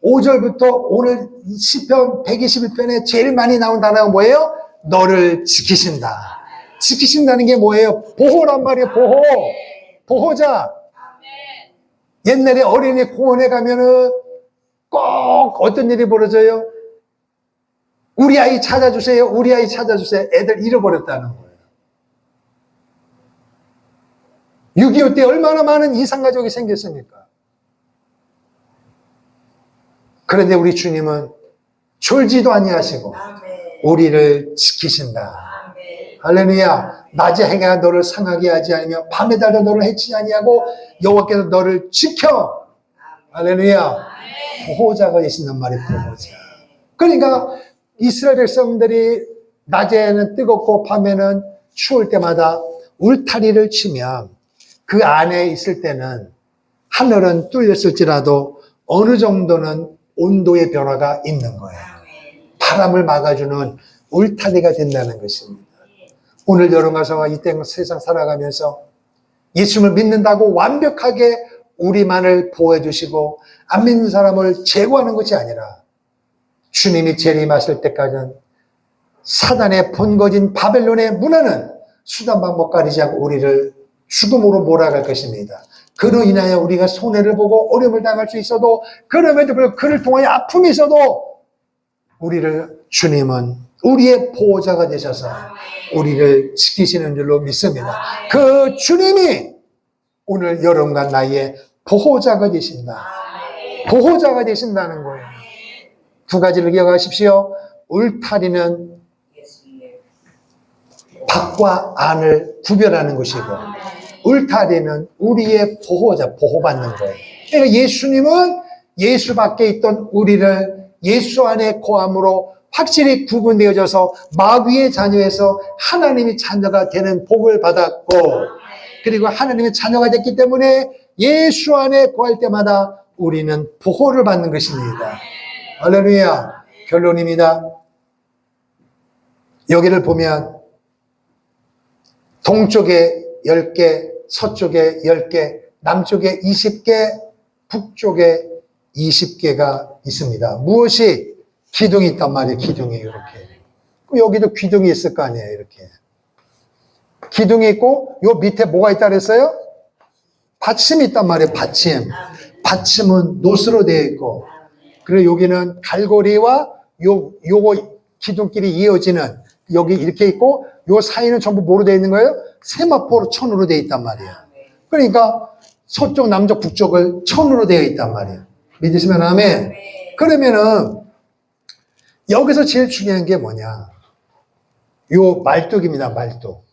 5절부터 오늘 시편 121편에 제일 많이 나온 단어가 뭐예요? 너를 지키신다. 지키신다는 게 뭐예요? 보호란 말이에요. 보호. 보호자. 옛날에 어린이 공원에 가면은 꼭 어떤 일이 벌어져요? 우리 아이 찾아주세요. 우리 아이 찾아주세요. 애들 잃어버렸다는 거예요. 6.25 때 얼마나 많은 이산가족이 생겼습니까? 그런데 우리 주님은 졸지도 아니하시고 우리를 지키신다. 할렐루야. 낮에 해가 너를 상하게 하지 않으며 밤의 달도 너를 해치지 아니하고 여호와께서 너를 지켜. 할렐루야. 보호자가 되신단 말이에요. 보호자. 그러니까 이스라엘 백성들이 낮에는 뜨겁고 밤에는 추울 때마다 울타리를 치면 그 안에 있을 때는 하늘은 뚫렸을지라도 어느 정도는 온도의 변화가 있는 거예요. 바람을 막아주는 울타리가 된다는 것입니다. 오늘 여러분 가서가 이 세상 살아가면서 예수님을 믿는다고 완벽하게 우리만을 보호해 주시고 안 믿는 사람을 제거하는 것이 아니라 주님이 재림하실 때까지는 사단의 본거진 바벨론의 문화는 수단 방법 가리지 않고 우리를 죽음으로 몰아갈 것입니다. 그로 인하여 우리가 손해를 보고 어려움을 당할 수 있어도 그럼에도 불구하고 그를 통하여 아픔이 있어도 우리를 주님은 우리의 보호자가 되셔서 우리를 지키시는 줄로 믿습니다. 그 주님이 오늘 여러분과 나의 보호자가 되신다. 보호자가 되신다는 거예요. 두 가지를 기억하십시오. 울타리는 밖과 안을 구별하는 것이고 울타리는 우리의 보호자, 보호받는 거예요. 그러니까 예수님은 예수 밖에 있던 우리를 예수 안에 거함으로 확실히 구분되어져서 마귀의 자녀에서 하나님의 자녀가 되는 복을 받았고 그리고 하나님의 자녀가 됐기 때문에 예수 안에 거할 때마다 우리는 보호를 받는 것입니다. 할렐루야. 결론입니다. 여기를 보면 동쪽에 10개, 서쪽에 10개, 남쪽에 20개, 북쪽에 20개가 있습니다. 무엇이? 기둥이 있단 말이에요. 기둥이 이렇게. 여기도 기둥이 있을 거 아니에요. 이렇게. 기둥이 있고 요 밑에 뭐가 있다 그랬어요? 받침이 있단 말이에요. 받침. 받침은 노스로 되어 있고, 그리고 여기는 갈고리와 요거 기둥끼리 이어지는 여기 이렇게 있고, 요 사이는 전부 뭐로 되어 있는 거예요? 세마포로 천으로 되어 있단 말이에요. 그러니까 서쪽, 남쪽, 북쪽을 천으로 되어 있단 말이에요. 믿으시면 아멘. 그러면은 여기서 제일 중요한 게 뭐냐? 요 말뚝입니다. 말뚝.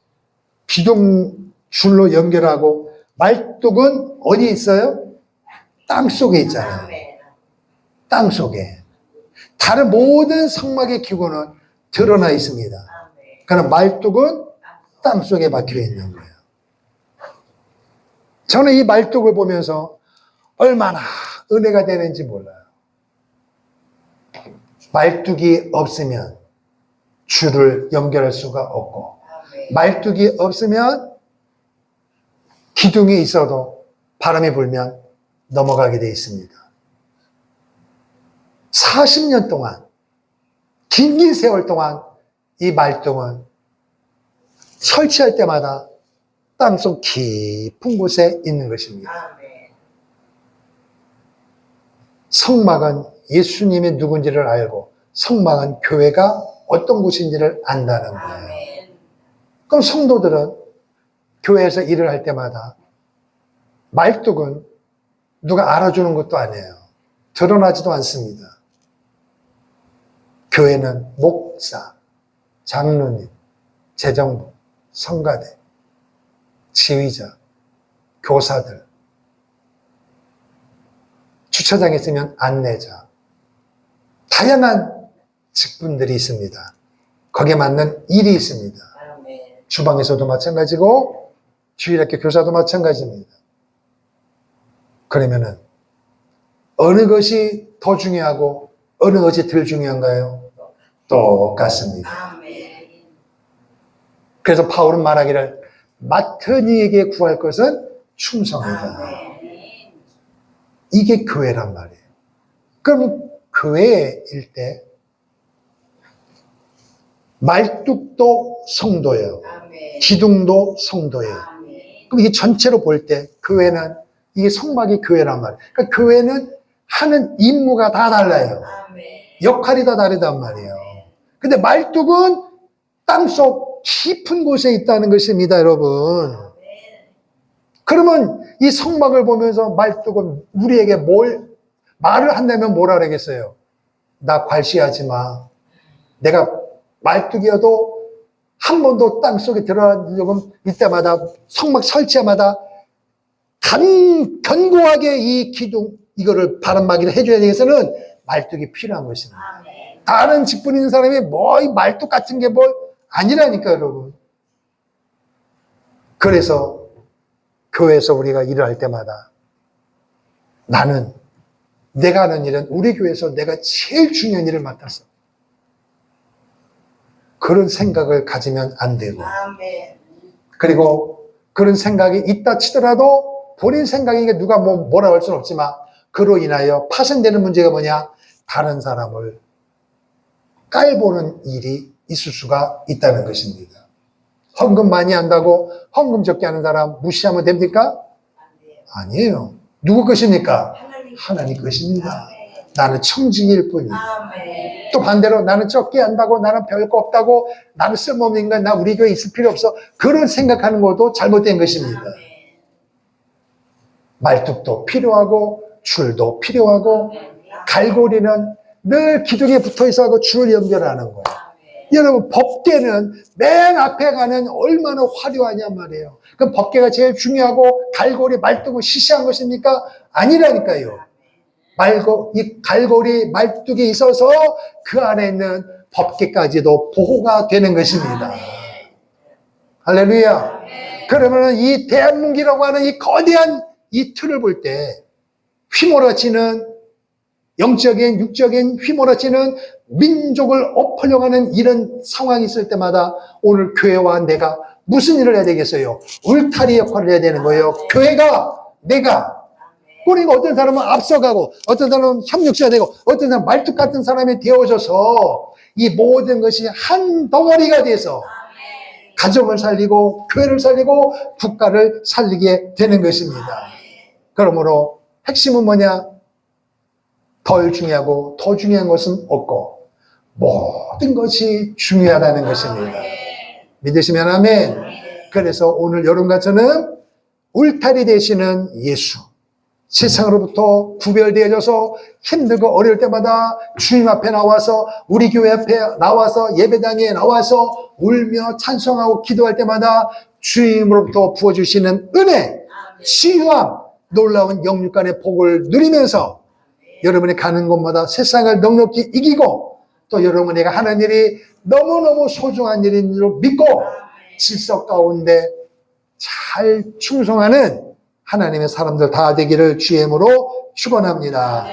기둥 줄로 연결하고, 말뚝은 어디 있어요? 땅 속에 있잖아요. 땅 속에. 다른 모든 성막의 기구는 드러나 있습니다. 그러나 말뚝은 땅 속에 박혀 있는 거예요. 저는 이 말뚝을 보면서 얼마나 은혜가 되는지 몰라요. 말뚝이 없으면 줄을 연결할 수가 없고, 말뚝이 없으면 기둥이 있어도 바람이 불면 넘어가게 되어 있습니다. 40년 동안, 긴 세월 동안 이 말뚝은 설치할 때마다 땅속 깊은 곳에 있는 것입니다. 성막은 예수님이 누군지를 알고, 성막은 교회가 어떤 곳인지를 안다는 거예요. 그럼 성도들은 교회에서 일을 할 때마다 말뚝은 누가 알아주는 것도 아니에요. 드러나지도 않습니다. 교회는 목사, 장로님, 재정부, 성가대, 지휘자, 교사들, 주차장에 있으면 안내자, 다양한 직분들이 있습니다. 거기에 맞는 일이 있습니다. 주방에서도 마찬가지고 주일학교 교사도 마찬가지입니다. 그러면은 어느 것이 더 중요하고 어느 것이 덜 중요한가요? 똑같습니다. 그래서 바울은 말하기를 맡은 이에게 구할 것은 충성이다. 이게 교회란 말이에요. 그럼 교회일 때 말뚝도 성도예요. 기둥도 성도예요. 그럼 이게 전체로 볼 때 교회는, 이게 성막이 교회란 말이에요. 그러니까 교회는 하는 임무가 다 달라요. 역할이 다 다르단 말이에요. 근데 말뚝은 땅속 깊은 곳에 있다는 것입니다, 여러분. 그러면 이 성막을 보면서 말뚝은 우리에게 말을 한다면 뭐라 그러겠어요? 나 괄시하지 마. 내가 말뚝이어도 한 번도 땅 속에 들어간 적은 이때마다 성막 설치마다 견고하게 이 기둥, 이거를 바람막이를 해줘야 되겠어는 말뚝이 필요한 것입니다. 다른 직분 있는 사람이 이 말뚝 같은 게 아니라니까, 여러분. 그래서 교회에서 우리가 일을 할 때마다 내가 하는 일은 우리 교회에서 내가 제일 중요한 일을 맡았어. 그런 생각을 가지면 안 되고, 그리고 그런 생각이 있다 치더라도 본인 생각이니까 누가 뭐라고 할 수는 없지만, 그로 인하여 파생되는 문제가 뭐냐? 다른 사람을 깔보는 일이 있을 수가 있다는 것입니다. 헌금 많이 한다고 헌금 적게 하는 사람 무시하면 됩니까? 아니에요. 누구 것입니까? 하나님 것입니다. 나는 청직일 뿐이에요. 또 반대로 나는 적게 한다고, 나는 별거 없다고, 나는 쓸모없는 인간, 나 우리 교회에 있을 필요 없어, 그런 생각하는 것도 잘못된 것입니다. 말뚝도 필요하고 줄도 필요하고 갈고리는 늘 기둥에 붙어있어 하고 줄을 연결하는 거예요. 여러분, 법궤는 맨 앞에 가는 얼마나 화려하냔 말이에요. 그럼 법궤가 제일 중요하고 갈고리, 말뚝은 시시한 것입니까? 아니라니까요. 이 갈고리, 말뚝이 있어서 그 안에 있는 법궤까지도 보호가 되는 것입니다. 할렐루야. 그러면 이 대한문기라고 하는 이 거대한 이 틀을 볼 때 휘몰아치는 영적인, 육적인 휘몰아치는 민족을 엎으려고 하는 이런 상황이 있을 때마다 오늘 교회와 내가 무슨 일을 해야 되겠어요? 울타리 역할을 해야 되는 거예요. 교회가, 내가. 그러니까 어떤 사람은 앞서가고, 어떤 사람은 협력자가 되고, 어떤 사람은 말뚝 같은 사람이 되어져서 이 모든 것이 한 덩어리가 돼서 가정을 살리고, 교회를 살리고, 국가를 살리게 되는 것입니다. 그러므로 핵심은 뭐냐? 덜 중요하고 더 중요한 것은 없고 모든 것이 중요하다는 것입니다. 믿으시면 아멘. 그래서 오늘 여러분과 저는 울타리 되시는 예수, 세상으로부터 구별되어져서 힘들고 어려울 때마다 주님 앞에 나와서, 우리 교회 앞에 나와서, 예배당에 나와서 울며 찬송하고 기도할 때마다 주님으로부터 부어주시는 은혜, 치유함, 놀라운 영육간의 복을 누리면서 여러분이 가는 곳마다 세상을 넉넉히 이기고, 또 여러분에게 하는 일이 너무너무 소중한 일인 줄 믿고 질서 가운데 잘 충성하는 하나님의 사람들 다 되기를 주의 이름으로 축원합니다.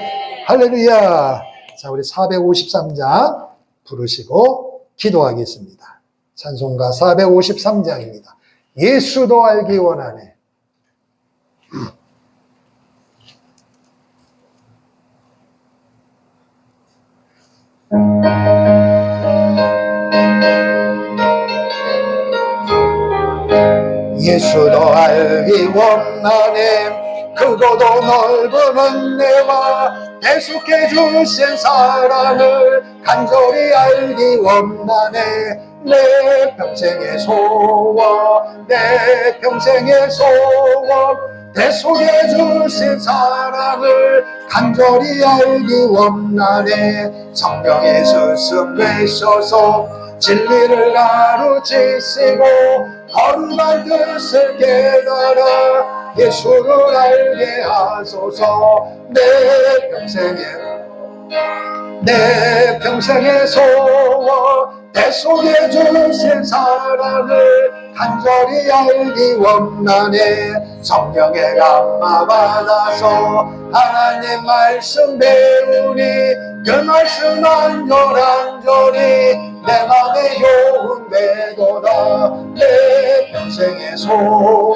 할렐루야. 자, 우리 453장 부르시고 기도하겠습니다. 찬송가 453장입니다. 예수도 알기 원하네. 예수도 알기 원하네. 크고도 넓은 은혜와 대속해 주신 사랑을 간절히 알기 원하네. 내 평생의 소원, 내 평생의 소원, 대속해 주신 사랑을 간절히 알기 원하네. 성령의 스승 되셔서 진리를 가르치시고 거룩한 뜻을 깨달아 예수를 알게 하소서. 내 평생의 소원, 대속해 주신 사랑을 간절히 알기 원하네. 성령의 감화 받아서 하나님 말씀 배우니 그 말씀 안절안절히 내 맘에 교훈되도다. 내 평생의 소원,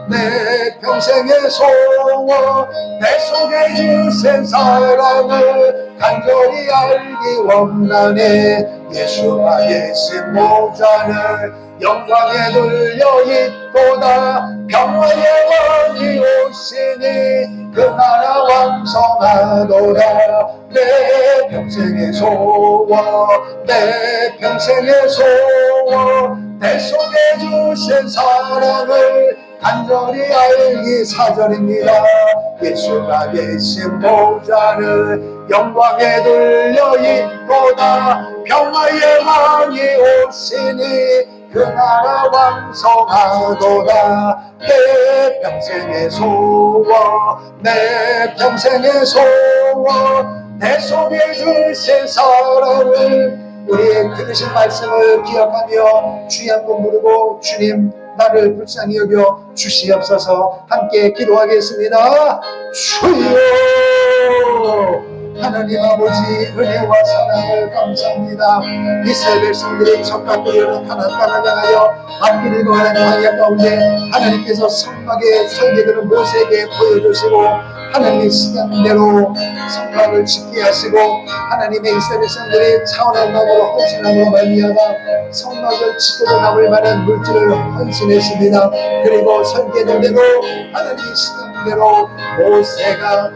내 평생의 소원, 대속해 주신 사랑을 간절히 알기 원하네. 예수가 계신 모자는 영광에 눌려 있도다. 평화의 왕이 오시니 그 나라 왕성하도다. 내 평생의 소원, 내 평생의 소원, 대속해 주신 사랑을 간절히 알기. 4절입니다. 예수가 계신 보좌는 영광에 들려 있도다. 평화의 왕이 오시니 그 나라 왕성하도다. 내 평생의 소원, 내 평생의 소원, 대속해 주신 사랑을. 우리의 들으신 말씀을 기억하며 주여 한번 부르고, 주님 나를 불쌍히 여겨 주시옵소서. 함께 기도하겠습니다. 주여, 하나님 아버지 은혜와 사랑을 감사합니다. 이스라엘 백성들이 적각들을 하나님을 향하여 앞길을 거하는 광야 가운데 하나님께서 성막의 설계들을 모세에게 보여주시고 하나님의 시간대로 성막을 짓게 하시고 하나님의 이스라엘 백성들이 차원한 마음으로 헌신함으로 말미암아 성막을 치고도 남을 만한 물질을 헌신했습니다. 그리고 설계들대로 하나님의 시간대로 모세가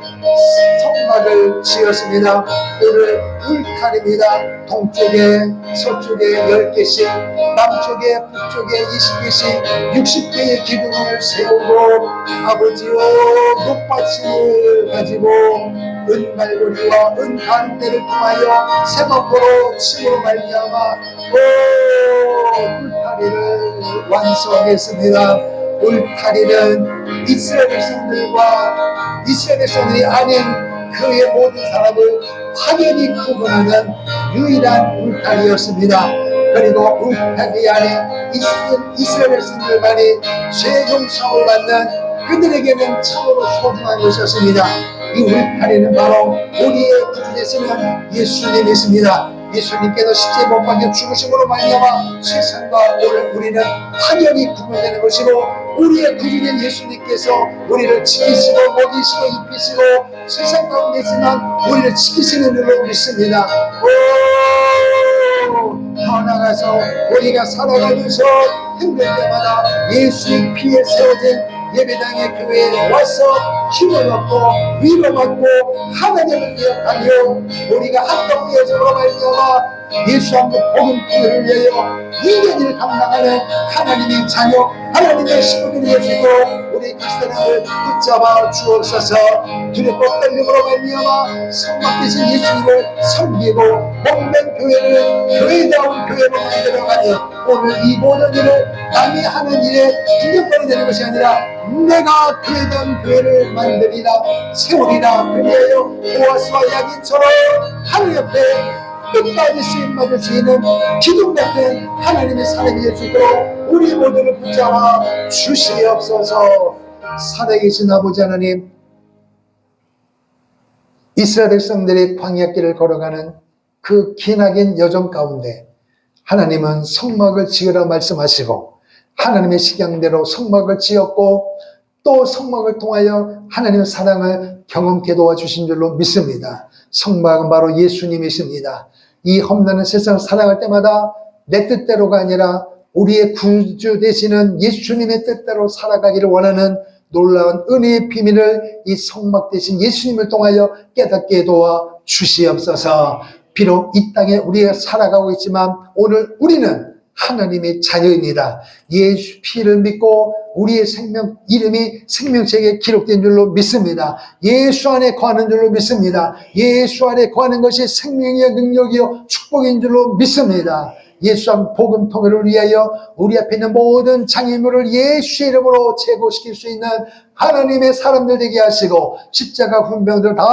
성막을 지었습니다. 오늘 울타리입니다. 동쪽에 서쪽에 10개씩, 남쪽에 북쪽에 20개씩 60개의 기둥을 세우고 아버지여 높받침을 가지고 은갈고리와 은가운데를 통하여 세마포로 침으로 말미암아 울타리를 완성했습니다. 울타리는 이스라엘 백성들과 이스라엘 백성들이 아닌 그의 모든 사람을 확연히 구분하는 유일한 울타리였습니다. 그리고 울타리 안에 이스라엘 백성들만이 죄 용서를 받는 그들에게는 참으로 소중한 것이었습니다. 이 울타리는 바로 우리의 구주 되시는 예수님이십니다. 예수님께서 십자가에 못 박혀 죽으심으로 말미암아 세상과 오늘 우리는 확연히 구분되는 것이고, 우리의 구주된 예수님께서 우리를 지키시고 먹이시고 입히시고 세상 가운데 있지만 우리를 지키시는 줄로 믿습니다. 더 나아가서 우리가 살아가면서 힘들 때마다 예수의 피에 세워진 예배당의 교회에 와서 힘을 얻고 위로받고 하나님을 기억하며 우리가 합동되어짐으로 말미암아 예수 한국 복음을 위하여 이견을 감당하는 하나님의 자녀, 하나님의 식구들이 되시고 우리 그리스도인을 붙잡아 주옵소서. 두렵고 떨림으로 말미암아 성막되신 예수님을 섬기고 몸된 교회를 교회다운 교회로 만들어가니 오늘 이 모든 일을 남이 하는 일에 구경거리 되는 것이 아니라 내가 교회다운 교회를 만들리라 세우리라. 그리하여 보아스와 야긴처럼 하늘 옆에 끝까지 쓰임받을 수 있는 기둥 같은 하나님의 사람이 될 수 있도록 우리 모두를 붙잡아 주시옵소서. 살아계신 아버지 하나님, 이스라엘 백성들이 광야길을 걸어가는 그 기나긴 여정 가운데 하나님은 성막을 지으라 말씀하시고 하나님의 식양대로 성막을 지었고 또 성막을 통하여 하나님의 사랑을 경험케 도와주신 줄로 믿습니다. 성막은 바로 예수님이십니다. 이 험난한 세상을 살아갈 때마다 내 뜻대로가 아니라 우리의 구주 되시는 예수님의 뜻대로 살아가기를 원하는 놀라운 은혜의 비밀을 이 성막 되신 예수님을 통하여 깨닫게 도와 주시옵소서. 비록 이 땅에 우리가 살아가고 있지만 오늘 우리는 하나님의 자녀입니다. 예수 피를 믿고 우리의 생명 이름이 생명책에 기록된 줄로 믿습니다. 예수 안에 거하는 줄로 믿습니다. 예수 안에 거하는 것이 생명이요 능력이요 축복인 줄로 믿습니다. 예수 안 복음 통일을 위하여 우리 앞에 있는 모든 장애물을 예수의 이름으로 제거시킬 수 있는 하나님의 사람들 되게 하시고 십자가 훈병들 다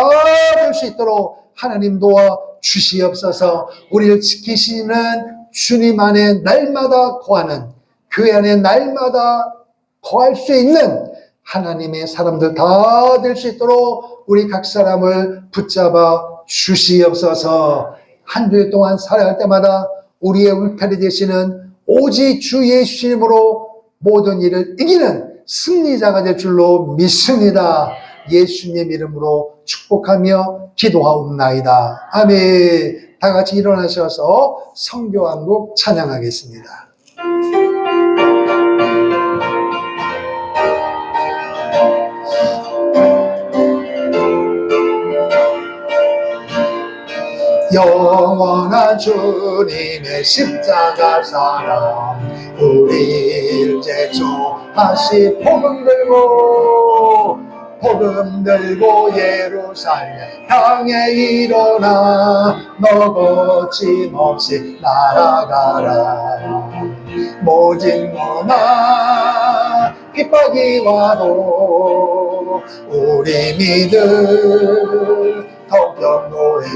될 수 있도록 하나님 도와 주시옵소서. 우리를 지키시는 주님 안에 날마다 거하는 교회 안에 날마다 거할 수 있는 하나님의 사람들 다 될 수 있도록 우리 각 사람을 붙잡아 주시옵소서. 한 주일 동안 살아갈 때마다 우리의 울타리 되시는 오직 주 예수님으로 모든 일을 이기는 승리자가 될 줄로 믿습니다. 예수님 이름으로 축복하며 기도하옵나이다. 아멘. 다 같이 일어나셔서 성교 한 곡 찬양하겠습니다. 영원한 주님의 십자가 사랑 우리를 제초하시 복음 들고 예루살렘 향해 일어나 너 거침없이 날아가라. 모진 너나 핍박이 와도 우리 믿음 더경고해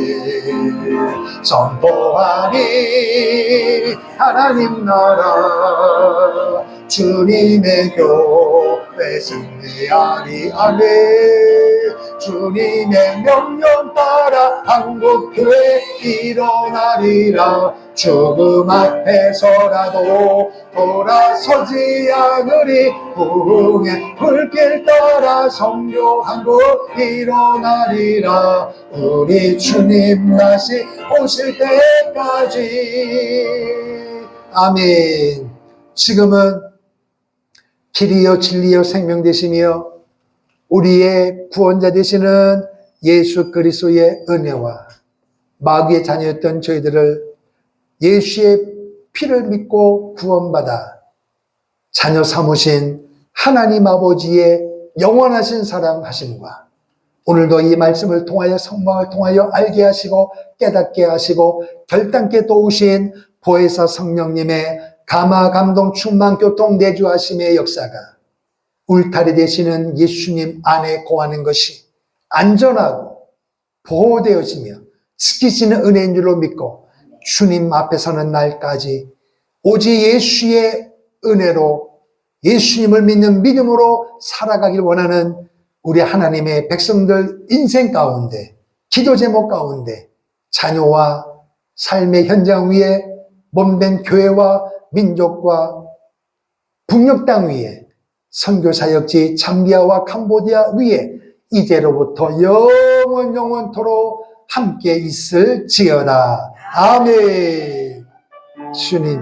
선포하리 하나님 나라 주님의 교회 승리하리. 아멘. 주님의 명령 따라 한국교회 일어나리라. 죽음 앞에서라도 돌아서지 않으리. 부흥의 불길 따라 성교 한국 일어나리라. 우리 주님 다시 오실 때까지. 아멘. 지금은 길이요 진리요 생명 되시며 우리의 구원자 되시는 예수 그리스도의 은혜와 마귀의 자녀였던 저희들을 예수의 피를 믿고 구원받아 자녀 삼으신 하나님 아버지의 영원하신 사랑하심과 오늘도 이 말씀을 통하여 성막을 통하여 알게 하시고 깨닫게 하시고 결단케 도우신 보혜사 성령님의 감화 감동 충만 교통 내주하심의 역사가 울타리 되시는 예수님 안에 거하는 것이 안전하고 보호되어지며 지키시는 은혜인 줄로 믿고 주님 앞에 서는 날까지 오직 예수의 은혜로 예수님을 믿는 믿음으로 살아가길 원하는 우리 하나님의 백성들 인생 가운데 기도 제목 가운데 자녀와 삶의 현장 위에 몸된 교회와 민족과 북녘 땅 위에 선교사역지 잠비아와 캄보디아 위에 이제로부터 영원토록 함께 있을지어다. 아멘. 주님,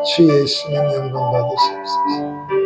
주 예수님 영광 받으시옵소서.